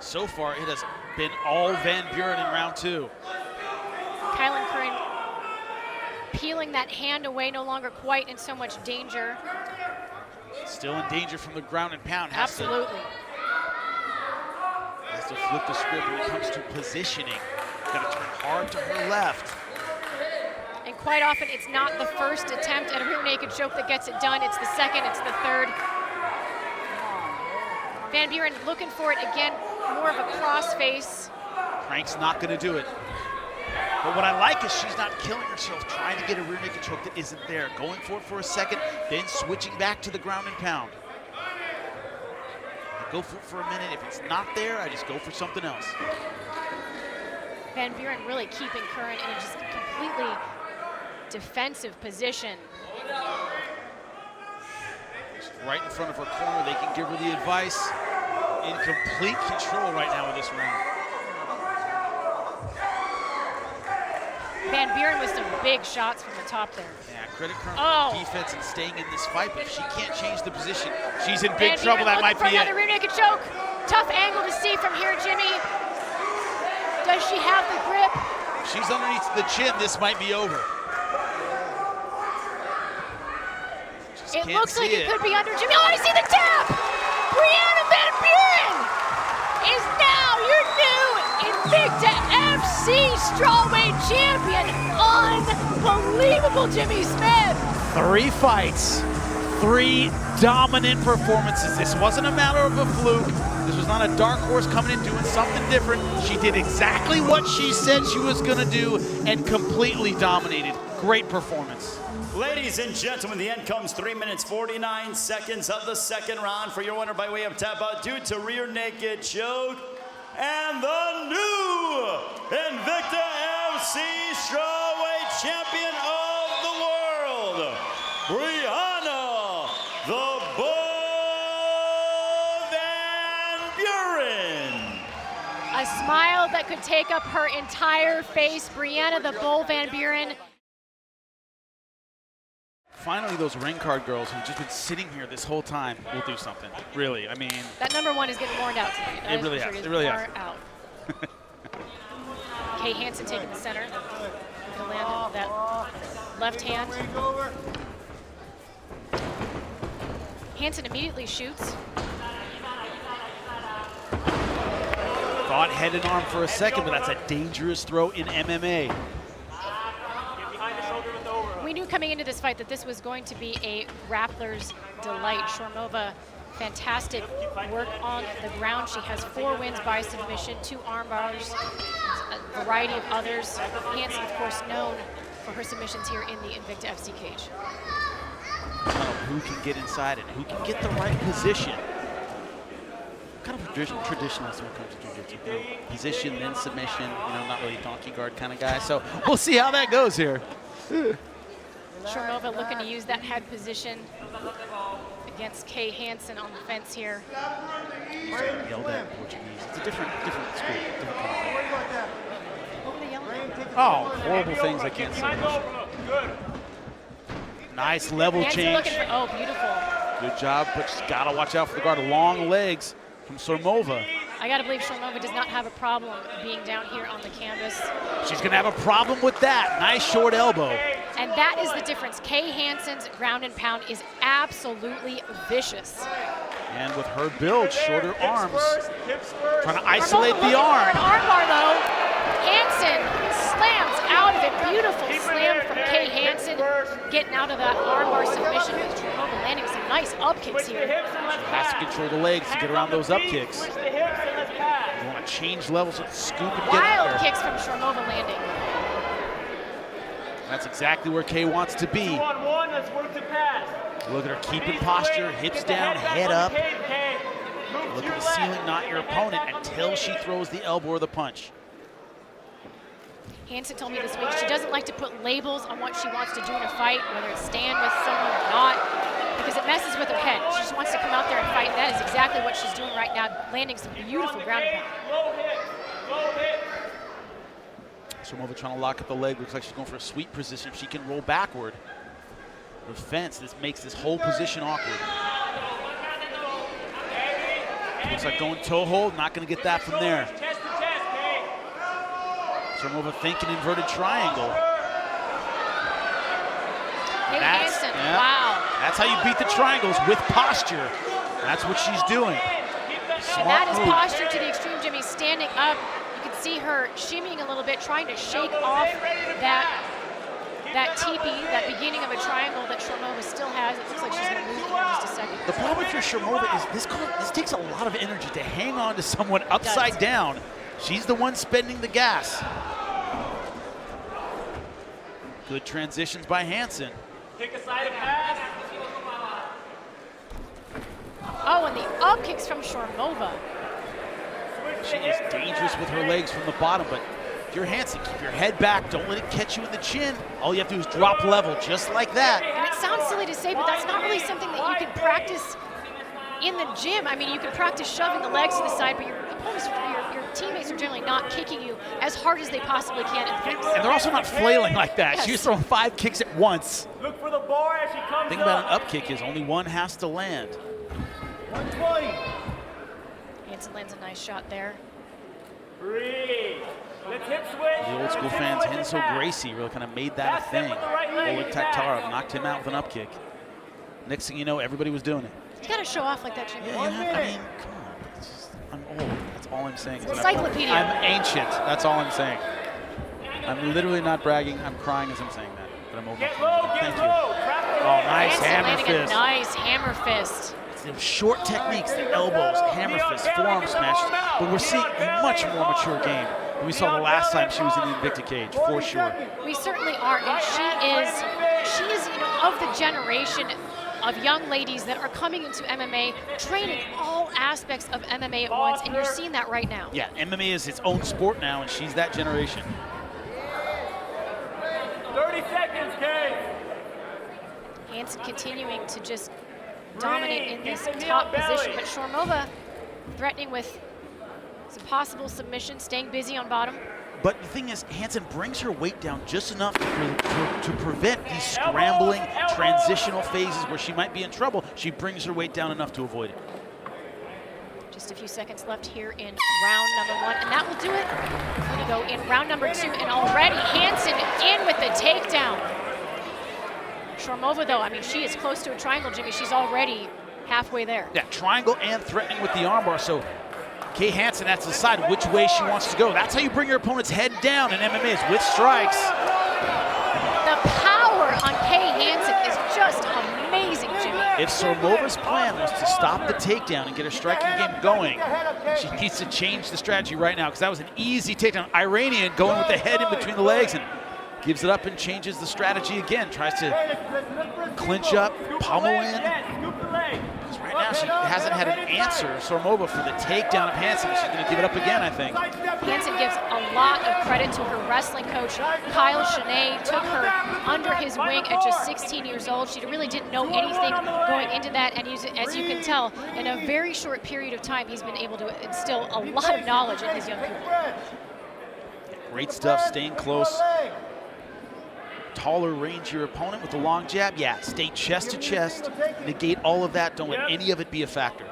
S2: So far, it has been all Van Buren in round 2.
S1: Kylin Curran peeling that hand away, no longer quite in so much danger.
S2: Still in danger from the ground and pound.
S1: Absolutely.
S2: Has to flip the script when it comes to positioning. Got to turn hard to her left.
S1: And quite often, it's not the first attempt at a rear naked choke that gets it done. It's the second, it's the third. Van Buren looking for it again, more of a cross face.
S2: Frank's not going to do it. But what I like is she's not killing herself trying to get a rear naked choke that isn't there. Going for it for a second, then switching back to the ground and pound. I go for a minute. If it's not there, I just go for something else.
S1: Van Buren really keeping Curran in a just completely defensive position.
S2: She's right in front of her corner. They can give her the advice. In complete control right now of this round.
S1: Van Buren with some big shots from the top there.
S2: Yeah, credit Krahn
S1: Oh.
S2: for defense and staying in this fight, but if she can't change the position, she's in big
S1: Van
S2: trouble.
S1: Buren
S2: That might
S1: looking
S2: be
S1: for another
S2: it.
S1: rear naked choke. Tough angle to see from here, Jimmy. Does she have the grip?
S2: If she's underneath the chin, this might be over. Just
S1: It
S2: can't
S1: looks like
S2: see
S1: it could be under Jimmy. Oh, I see the tap! Brianna Van Buren is now your new Invicta FC Strawweight champion. Unbelievable, Jimmy Smith.
S2: 3 fights, 3 dominant performances. This wasn't a matter of a fluke. This was not a dark horse coming in doing something different. She did exactly what she said she was gonna do and completely dominated. Great performance.
S3: Ladies and gentlemen, the end comes 3 minutes, 49 seconds of the second round for your winner by way of tap out due to rear naked choke. And the new Invicta FC Strawweight champion of the world, Brianna the Bull Van Buren.
S1: A smile that could take up her entire face. Brianna the Bull Van Buren.
S2: Finally, those ring card girls who've just been sitting here this whole time will do something. Really, I mean.
S1: That number 1 is getting worn out tonight.
S2: It really has. It really has.
S1: Out. Kay Hansen taking the center. Gonna land that left hand. Hansen immediately shoots.
S2: Thought head and arm for a second, but that's a dangerous throw in MMA.
S1: We knew coming into this fight that this was going to be a grappler's delight. Sormova, fantastic work on the ground. She has 4 wins by submission, 2 arm bars, a variety of others. Hansen, of course, known for her submissions here in the Invicta FC cage.
S2: Who can get inside and who can get the right position. Kind of traditionalist when it comes to jiu-jitsu. You know, position, then submission. You know, not really donkey guard kind of guy. So we'll see how that goes here.
S1: Sormova looking to use that head position against Kay Hansen on the fence here.
S2: Yelled at in Portuguese. It's a different school, different kind of thing.
S1: What were they yelling at?
S2: Oh, horrible things I can't say. Nice level
S1: Hansen
S2: change.
S1: looking for, oh, beautiful.
S2: Good job, but she's got to watch out for the guard. Long legs from Sormova.
S1: I got to believe Sormova does not have a problem being down here on the canvas.
S2: She's going to have a problem with that. Nice short elbow.
S1: And that is the difference. Kay Hansen's ground and pound is absolutely vicious.
S2: And with her build, shorter arms, trying to isolate the arm.
S1: Arm bar though. Hansen slams out of it. Beautiful slam from Kay Hansen. Getting out of that arm bar submission with Sormova landing some nice up kicks here.
S2: She has to control the legs to get around those up kicks. You want to change levels and scoop and get
S1: Wild
S2: there.
S1: kicks from Sormova landing.
S2: That's exactly where Kay wants to be. Look at her keeping posture, hips down, head up. Look at the ceiling, not your opponent, until she throws the elbow or the punch.
S1: Hansen told me this week she doesn't like to put labels on what she wants to do in a fight, whether it's stand with someone or not, because it messes with her head. She just wants to come out there and fight, and that is exactly what she's doing right now, landing some beautiful ground and pound.
S2: Sormova trying to lock up the leg. Looks like she's going for a sweep position. If she can roll backward, the fence, this makes this whole position awkward. Looks like going toe hold, not going to get that from there. Sormova thinking inverted triangle.
S1: Hansen, wow.
S2: That's how you beat the triangles, with posture. That's what she's doing.
S1: And that is posture to the extreme, Jimmy. Standing up, you can see her shimmying a little bit, trying to shake off that teepee, that beginning of a triangle that Sormova still has. It looks like she's going to lose it here in just a second.
S2: The problem with your Sormova is this takes a lot of energy to hang on to someone upside down. She's the one spending the gas. Good transitions by Hansen.
S5: Kick aside a pass.
S1: Oh, and the up kicks from Sormova.
S2: She is dangerous with her legs from the bottom, but if you're Hansen, keep your head back. Don't let it catch you in the chin. All you have to do is drop level, just like that.
S1: And it sounds silly to say, but that's not really something that you can practice in the gym. I mean, you can practice shoving the legs to the side, but your opponents, your teammates are generally not kicking you as hard as they possibly can in the face.
S2: And they're also not flailing like that.
S1: Yes.
S2: She's throwing 5 kicks at once.
S5: Look for the bar as she comes
S2: The thing about an up kick is only one has to land.
S5: 120.
S1: Hansen lands a nice shot there.
S5: Breathe. Let's hip switch.
S2: The old school fans, Henso Gracie really kind of made that a thing. Oleg Taktarov knocked him out with an up kick. Next thing you know, everybody was doing it.
S1: You gotta show off like that, Jimmy.
S2: Yeah, you have, I mean, come on. It's just, I'm old. That's all I'm saying.
S1: It's encyclopedia.
S2: I'm ancient. That's all I'm saying. I'm literally not bragging. I'm crying as I'm saying that. But I'm old.
S5: Get low,
S2: Thank
S5: get
S2: you.
S5: low. Trap it.
S2: Oh, nice
S1: Hansen
S2: hammer
S1: landing
S2: fist.
S1: a nice hammer fist.
S2: The short techniques, the elbows, hammer fists, forearm smashes. But we're seeing a much more mature game than we saw the last time she was in the Invicta cage, for sure.
S1: We certainly are, and she is, you know, of the generation of young ladies that are coming into MMA, training all aspects of MMA at once, and you're seeing that right now.
S2: Yeah, MMA is its own sport now, and she's that generation.
S5: 30 seconds, Kay.
S1: Hansen continuing to just dominate in this top position, but Sormova threatening with some possible submission, staying busy on bottom.
S2: But the thing is, Hansen brings her weight down just enough to prevent these scrambling transitional phases where she might be in trouble. She brings her weight down enough to avoid it.
S1: Just a few seconds left here in round number 1, and that will do it. We're going to go in round number 2, and already Hansen in with the takedown. Sormova, though, I mean, she is close to a triangle, Jimmy. She's already halfway there.
S2: Yeah, triangle and threatening with the armbar. So Kay Hansen has to decide which way she wants to go. That's how you bring your opponent's head down in MMA, is with strikes.
S1: The power on Kay Hansen is just amazing, Jimmy.
S2: If Sormova's plan was to stop the takedown and get her striking game going, she needs to change the strategy right now, because that was an easy takedown. Iranian going with the head in between the legs and gives it up and changes the strategy again. Tries to clinch up, pummel in. Because right now she hasn't had an answer, Sormova, for the takedown of Hansen. She's going to give it up again, I think.
S1: Hansen gives a lot of credit to her wrestling coach. Kyle Shanae took her under his wing at just 16 years old. She really didn't know anything going into that, and as you can tell, in a very short period of time, he's been able to instill a lot of knowledge in his young people.
S2: Great stuff, staying close. Taller, rangier opponent with the long jab. Yeah, stay chest to chest, negate all of that. Don't let any of it be a factor.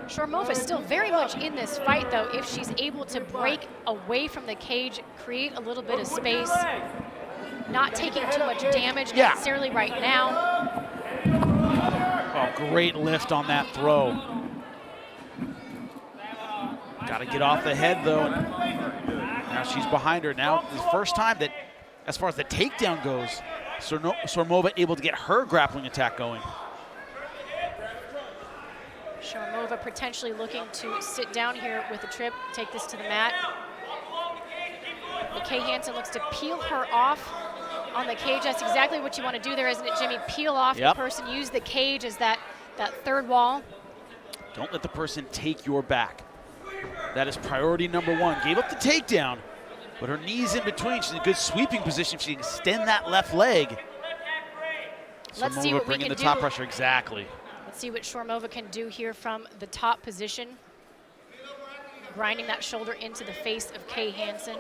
S1: Sormova is still very much in this fight, though, if she's able to break away from the cage, create a little bit of space, not taking too much damage necessarily right now.
S2: Oh, great lift on that throw. Got to get off the head, though. Now she's behind her. Now, the first time that, as far as the takedown goes, Sormova able to get her grappling attack going.
S1: Sormova potentially looking to sit down here with a trip, take this to the mat. But Kay Hansen looks to peel her off on the cage. That's exactly what you want to do there, isn't it, Jimmy? Peel off the person, use the cage as that third wall.
S2: Don't let the person take your back. That is priority number 1. Gave up the takedown. But her knee's in between. She's in a good sweeping position. She can extend that left leg.
S1: Let's see what we
S2: bringing
S1: can
S2: the top
S1: do.
S2: pressure, exactly.
S1: Let's see what Sormova can do here from the top position. Grinding that shoulder into the face of Kay Hansen.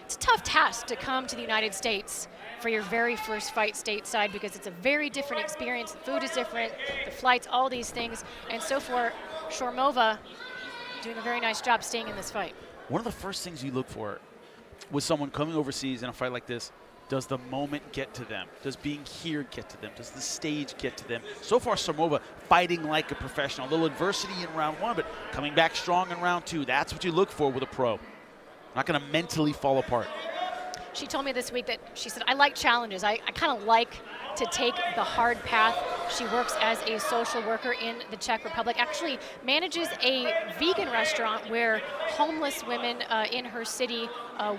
S1: It's a tough task to come to the United States for your very first fight stateside because it's a very different experience. The food is different, the flights, all these things. And so far, Sormova doing a very nice job staying in this fight.
S2: One of the first things you look for with someone coming overseas in a fight like this, does the moment get to them? Does being here get to them? Does the stage get to them? So far, Sormova fighting like a professional. A little adversity in round 1, but coming back strong in round 2. That's what you look for with a pro. Not going to mentally fall apart.
S1: She told me this week that she said, I like challenges. I kind of like to take the hard path. She works as a social worker in the Czech Republic, actually manages a vegan restaurant where homeless women in her city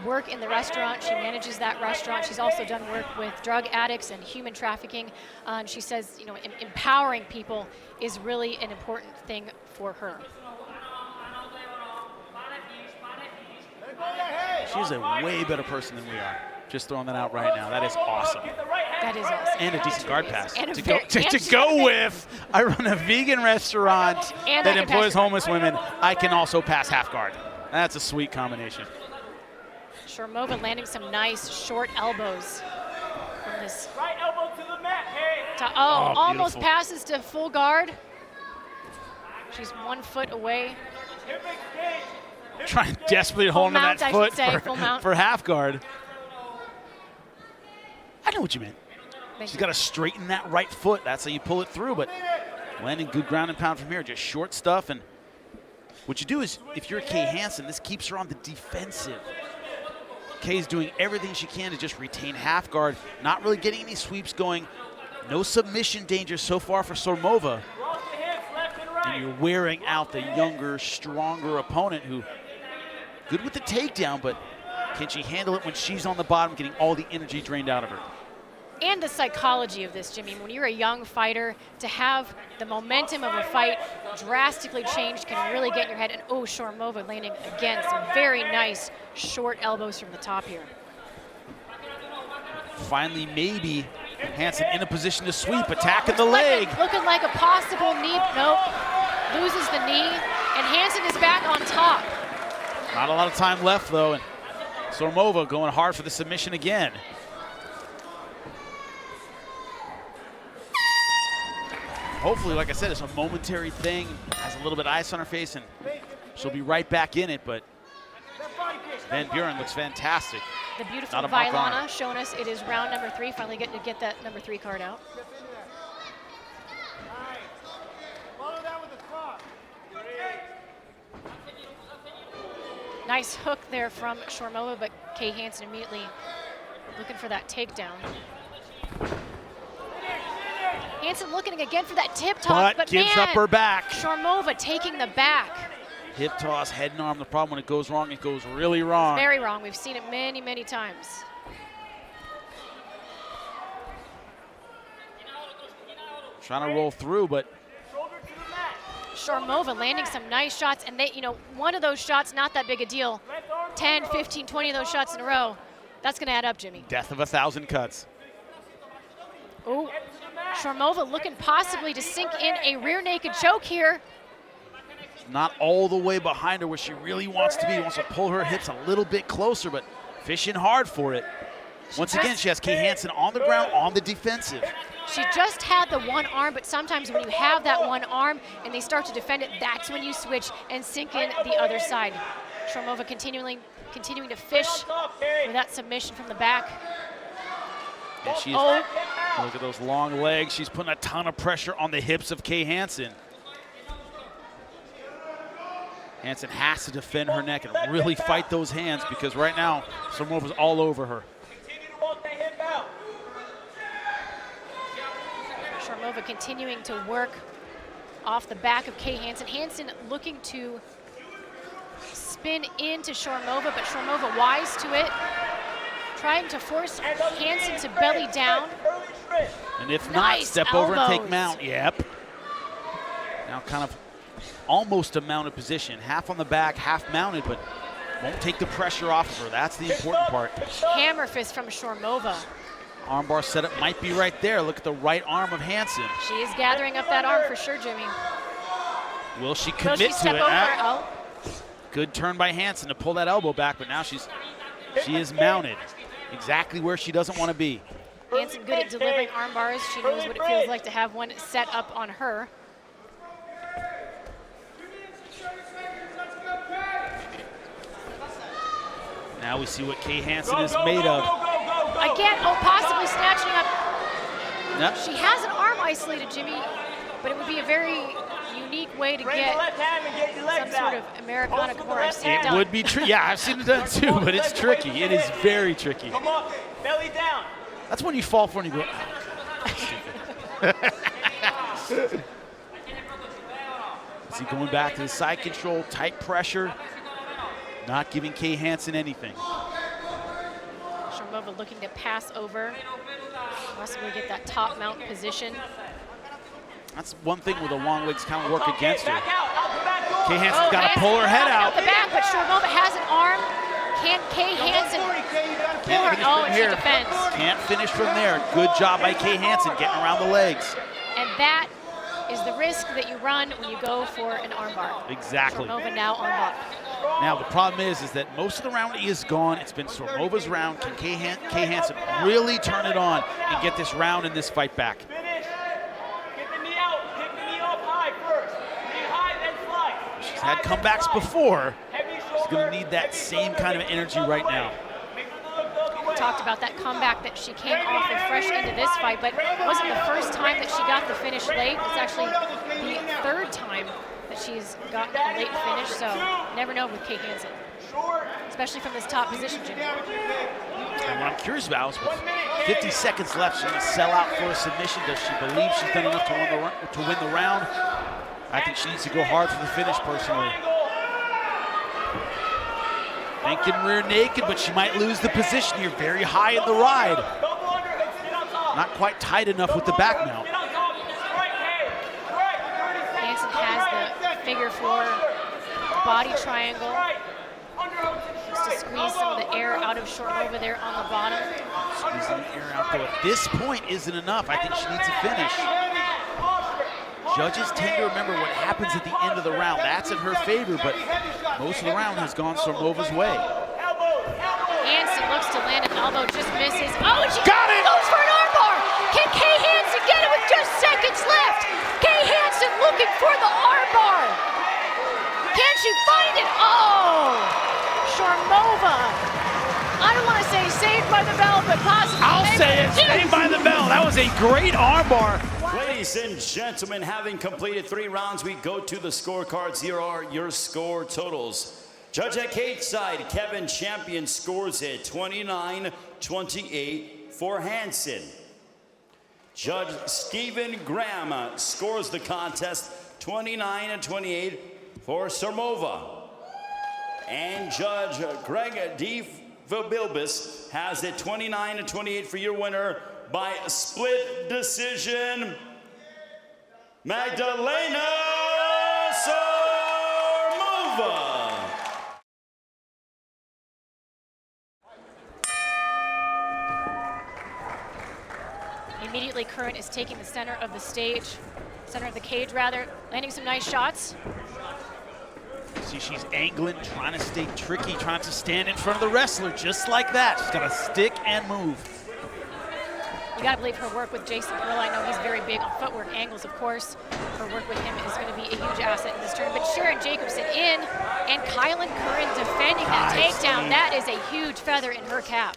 S1: work in the restaurant. She manages that restaurant. She's also done work with drug addicts and human trafficking. And she says, you know, empowering people is really an important thing for her.
S2: She's a way better person than we are. Just throwing that out right now. That is awesome.
S1: That is awesome.
S2: And a decent guard pass.
S1: And
S2: To go with, I run a vegan restaurant that employs homeless women. I can also pass half guard. That's a sweet combination.
S1: Sormova landing some nice short elbows from this.
S5: Right elbow to the mat, hey.
S1: Almost
S2: beautiful.
S1: passes to full guard. She's 1 foot away.
S5: Hip exchange.
S2: Trying desperately to hold on to
S1: mount,
S2: that
S1: I
S2: foot
S1: should say, full mount.
S2: for half guard. I know what you meant.
S1: Thank
S2: She's
S1: you.
S2: got to straighten that right foot. That's how you pull it through, but landing good ground and pound from here, just short stuff. And what you do is, if you're Kay Hansen, this keeps her on the defensive. Kay's doing everything she can to just retain half guard, not really getting any sweeps going. No submission danger so far for Sormova.
S5: Cross the hips, left and right.
S2: And you're wearing out the younger, stronger opponent who, good with the takedown, but can she handle it when she's on the bottom, getting all the energy drained out of her?
S1: And the psychology of this, Jimmy. When you're a young fighter, to have the momentum of a fight drastically changed can really get in your head. And Sormova landing again some very nice short elbows from the top here.
S2: Finally, maybe Hansen in a position to sweep, attacking the leg.
S1: Looking like a possible knee. Nope. Loses the knee. And Hansen is back on top.
S2: Not a lot of time left, though, and Sormova going hard for the submission again. Hopefully, like I said, it's a momentary thing, has a little bit of ice on her face, and she'll be right back in it, but Van Buren looks fantastic.
S1: The beautiful
S2: Not a mark on
S1: Vailana
S2: her.
S1: showing us it is round number 3. Finally getting to get that number 3 card out.
S5: Follow that with a cross.
S1: Nice hook there from Sormova, but Kay Hansen immediately looking for that takedown. Hansen looking again for that tip toss, but
S2: gives
S1: man,
S2: up her back.
S1: Sormova taking the back.
S2: Hip toss, head and arm. The problem when it goes wrong, it goes really wrong.
S1: Very wrong. We've seen it many, many times.
S2: Trying to roll through, but
S5: Shoulder to the mat.
S1: Sormova landing some nice shots, and they, one of those shots, not that big a deal. 10, 15, 20 of those shots in a row. That's going to add up, Jimmy.
S2: death of 1,000 cuts.
S1: Oh, Sormova looking possibly to sink in a rear naked choke here.
S2: Not all the way behind her where she really wants to be. Wants to pull her hips a little bit closer, but fishing hard for it. Once again, she has Kay Hansen on the ground, on the defensive.
S1: She just had the one arm, but sometimes when you have that one arm and they start to defend it, that's when you switch and sink in the other side. Sormova continuing to fish for that submission from the back.
S2: And she's,
S1: Oh.
S2: look at those long legs. She's putting a ton of pressure on the hips of Kay Hansen. Hansen has to defend her neck and really fight those hands because right now, Sormova's all over her.
S5: Continue to walk that hip out.
S1: Sormova continuing to work off the back of Kay Hansen. Hansen looking to spin into Sormova, but Sormova wise to it. Trying to force Hansen to belly down.
S5: Early strip.
S2: And if not,
S1: Nice
S2: step over and take
S1: elbows.
S2: mount. Yep. Now kind of almost a mounted position. Half on the back, half mounted, but won't take the pressure off of her. That's the important part.
S1: Hammer fist from Sormova.
S2: Armbar setup might be right there. Look at the right arm of Hansen.
S1: She is gathering up that arm for sure, Jimmy.
S2: Will she
S1: Will
S2: commit
S1: she
S2: to
S1: step
S2: it?
S1: over?
S2: Ah,
S1: Oh,
S2: good turn by Hansen to pull that elbow back, but now she is mounted exactly where she doesn't want to be.
S1: Hansen good at delivering arm bars. She knows what it feels like to have one set up on her.
S2: Now we see what Kay Hansen is made of.
S1: Again, oh, possibly snatching up.
S2: Yep.
S1: She has an arm isolated, Jimmy, but it would be a very unique way to
S5: Bring the
S1: get
S5: left hand and get your
S1: some
S5: legs
S1: sort
S5: out.
S1: of Americana
S5: Post with the
S1: core. I've
S5: left
S1: seen it
S5: hand.
S1: done.
S2: Would be true. Yeah, I've seen it done too, but it's tricky. It is very tricky.
S5: Come on, belly down.
S2: That's when you fall for it and you go, oh, stupid. See, going back to the side control, tight pressure, not giving Kay Hansen anything.
S1: Sormova looking to pass over, possibly get that top mount position.
S2: That's one thing where the long legs kind of work against her.
S5: Back out the back door.
S2: Kay Hansen's got to pull her head out.
S1: The back, but Sormova has an arm. Can Kay Hansen pull her? Oh, and she defends.
S2: Can't finish from there. Good job by Kay Hansen getting around the legs.
S1: And that is the risk that you run when you go for an armbar.
S2: Exactly.
S1: Sormova now on block.
S2: Now the problem is that most of the round is gone. It's been Sormova's round. Can Kay Hansen really turn it on and get this round and this fight back?
S5: Finish. Get the knee out. Pick the knee up high first. Knee high, then fly.
S2: She's had comebacks before.
S5: Heavy
S2: She's
S5: shoulder.
S2: going to need that
S5: Heavy
S2: same
S5: shoulder.
S2: kind of energy right now.
S5: Make her look the other way.
S1: Talked about that comeback that she came off with fresh into this fight, but it wasn't the first time that she got the finish late. It's actually the third time that she's gotten a late finish, so never know with Kay Hansen, especially from this top position, Jimmy.
S2: And what I'm curious about is with 50 seconds left, she's going to sell out for a submission. Does she believe she's done enough to win the round? I think she needs to go hard for the finish personally. Thinking rear naked, but she might lose the position here. Very high in the ride. Not quite tight enough with the back mount.
S1: Hansen has the figure four body triangle. Just to squeeze some of the air out of Sormova there on the bottom.
S2: Squeezing the air out though. At this point isn't enough. I think she needs a finish. Judges tend to remember what happens at the end of the round. That's in her favor, but most of the round has gone Sormova's way.
S1: Hansen looks to land an elbow, just misses. Oh, and she
S2: Got it!
S1: goes for an armbar. Can Kay Hansen get it with just seconds left? Kay Hansen looking for the armbar. Can she find it? Oh, Sormova. I don't want to say saved by the bell, but possibly.
S2: I'll say it, saved by the bell. That was a great armbar.
S3: Ladies and gentlemen, having completed 3 rounds, we go to the scorecards. Here are your score totals. Judge at cage side, Kevin Champion scores it 29-28 for Hansen. Judge Stephen Graham scores the contest 29-28 for Sormova. And Judge Greg D. Vilbilbis has it 29-28 for your winner by split decision, Magdalena Sormova.
S1: Immediately, Curran is taking the center of the cage, landing some nice shots.
S2: See, she's angling, trying to stay tricky, trying to stand in front of the wrestler, just like that. She's got to stick and move.
S1: You gotta believe her work with Jason Perillo. I know he's very big on footwork angles, of course. Her work with him is gonna be a huge asset in this tournament. But Sharon Jacobson in, and Kylin Curran defending that takedown. That is a huge feather in her cap.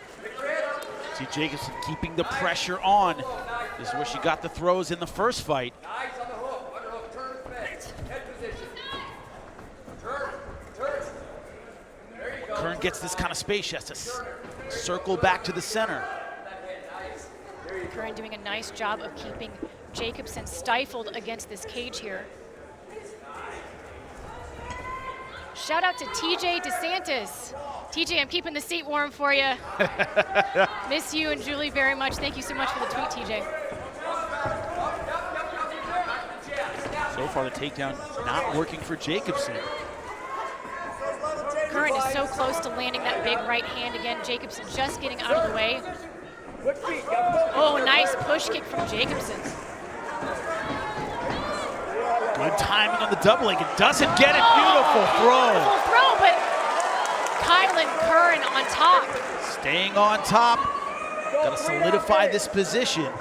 S2: See Jacobson keeping the pressure on. This is where she got the throws in the first fight.
S6: Eyes on the hook, underhook, turn fast, head position. Turn. There you go.
S2: Curran gets this kind of space. She has to circle back to the center.
S1: Curran doing a nice job of keeping Jacobson stifled against this cage here. Shout out to TJ DeSantis. TJ, I'm keeping the seat warm for you. Miss you and Julie very much. Thank you so much for the tweet, TJ.
S2: So far the takedown not working for Jacobson.
S1: Curran is so close to landing that big right hand again. Jacobson just getting out of the way. Oh, nice push kick from Jacobson.
S2: Good timing on the double leg. It doesn't get it. Beautiful throw.
S1: Beautiful throw, but Kylin Curran on top.
S2: Staying on top. Got to solidify this position.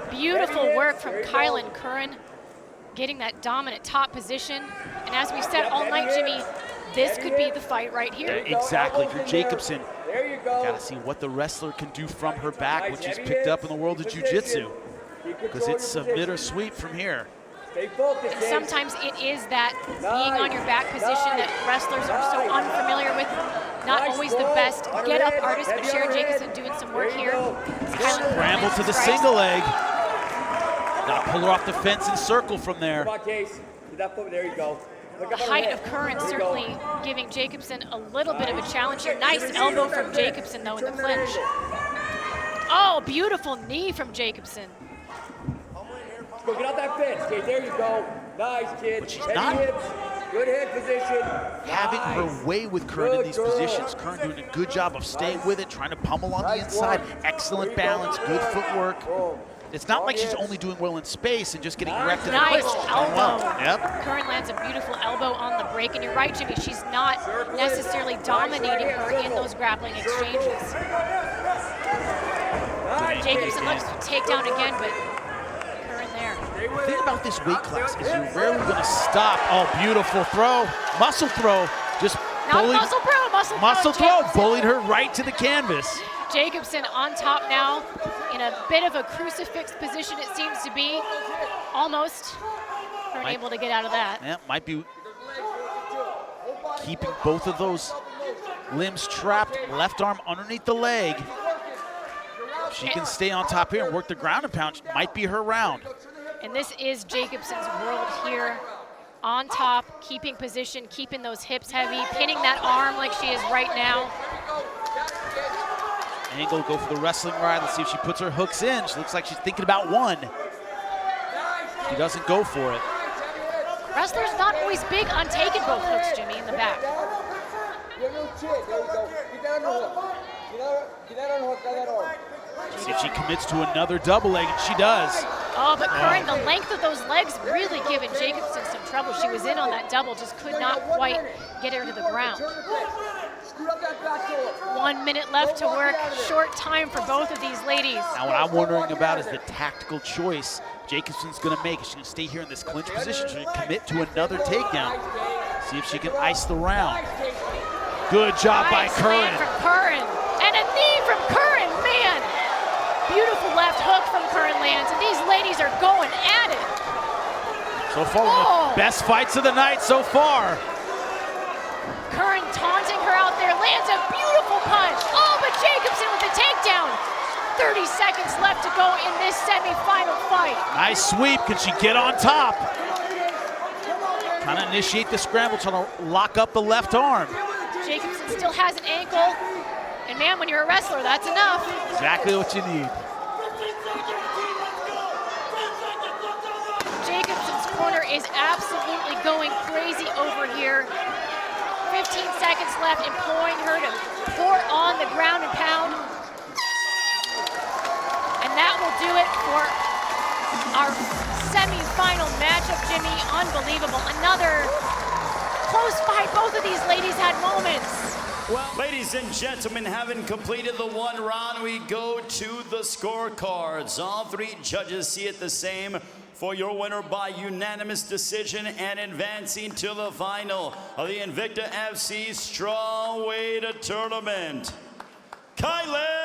S1: Beautiful work from Kylin Curran, getting that dominant top position. And as we said all night, Jimmy, this could be the fight right here.
S2: Exactly, for Jacobson. Got to see what the wrestler can do from her back, which is picked up in the world of jiu-jitsu. Because it's submit or sweep from here.
S1: And sometimes it is that being on your back position that wrestlers are so unfamiliar with. Not always the best get-up artist, but Sharon Jacobson doing some work here.
S2: Scramble to the single leg. Got to pull her off the fence and circle from there.
S5: There you go.
S1: The height of Curran certainly giving Jacobson a little bit of a challenge here. Nice elbow from Jacobson, though, in the clinch. Oh, beautiful knee from Jacobson.
S5: Go get out that fence. Okay, there you go. Nice, kid.
S2: But she's
S5: Heavy
S2: not
S5: hips. Good head position.
S2: having her way with Curran in these positions. Curran doing a good job of staying with it, trying to pummel on the inside. Excellent balance, good footwork. It's not like she's only doing well in space and just getting wrecked in the
S1: Nice
S2: clinch.
S1: elbow.
S2: Yep.
S1: Curran lands a beautiful elbow on the break, and you're right, Jimmy, she's not necessarily dominating her in those grappling exchanges. Jacobson looks to take down again, but Curran there.
S2: The thing about this weight class is you're rarely going to stop. Oh, beautiful throw. Muscle throw. Just
S1: Not
S2: bullied.
S1: muscle throw.
S2: Bullied her right to the canvas.
S1: Jacobson on top now in a bit of a crucifix position, it seems to be. Almost. Curran able to get out of that.
S2: Yeah, might be keeping both of those limbs trapped. Left arm underneath the leg. If she can stay on top here and work the ground and pound, might be her round.
S1: And this is Jacobson's world here. On top, keeping position, keeping those hips heavy, pinning that arm like she is right now.
S2: Angle, go for the wrestling ride. Let's see if she puts her hooks in. She looks like she's thinking about one. She doesn't go for it.
S1: Wrestlers not always big on taking both hooks, Jimmy, in the back.
S2: See if she commits to another double leg, and she does.
S1: Oh, but Curran, the length of those legs really giving Jacobson some trouble. She was in on that double, just could not quite get her to the ground. 1 minute left to work. Short time for both of these ladies.
S2: Now what I'm wondering about is the tactical choice Jacobson's gonna make. Is she gonna stay here in this clinch position? She's gonna commit to another takedown. See if she can ice the round. Good job by
S1: Nice
S2: Curran.
S1: land from Curran. And a knee from Curran, man. Beautiful left hook from Curran lands, and these ladies are going at it.
S2: So far, one of the best fights of the night so far.
S1: Curran taunting her out there, lands a beautiful punch. Oh, but Jacobson with the takedown. 30 seconds left to go in this semifinal fight.
S2: Nice sweep. Can she get on top? Trying to initiate the scramble, trying to lock up the left arm.
S1: Jacobson still has an ankle. And man, when you're a wrestler, that's enough.
S2: Exactly what you need.
S1: Jacobson's corner is absolutely going crazy over here. 15 seconds left, imploring her to pour on the ground and pound. And that will do it for our semifinal matchup, Jimmy. Unbelievable. Another close fight. Both of these ladies had moments.
S3: Well, ladies and gentlemen, having completed the 1 round, we go to the scorecards. All 3 judges see it the same for your winner by unanimous decision and advancing to the final of the Invicta FC Strawweight tournament. Kylin!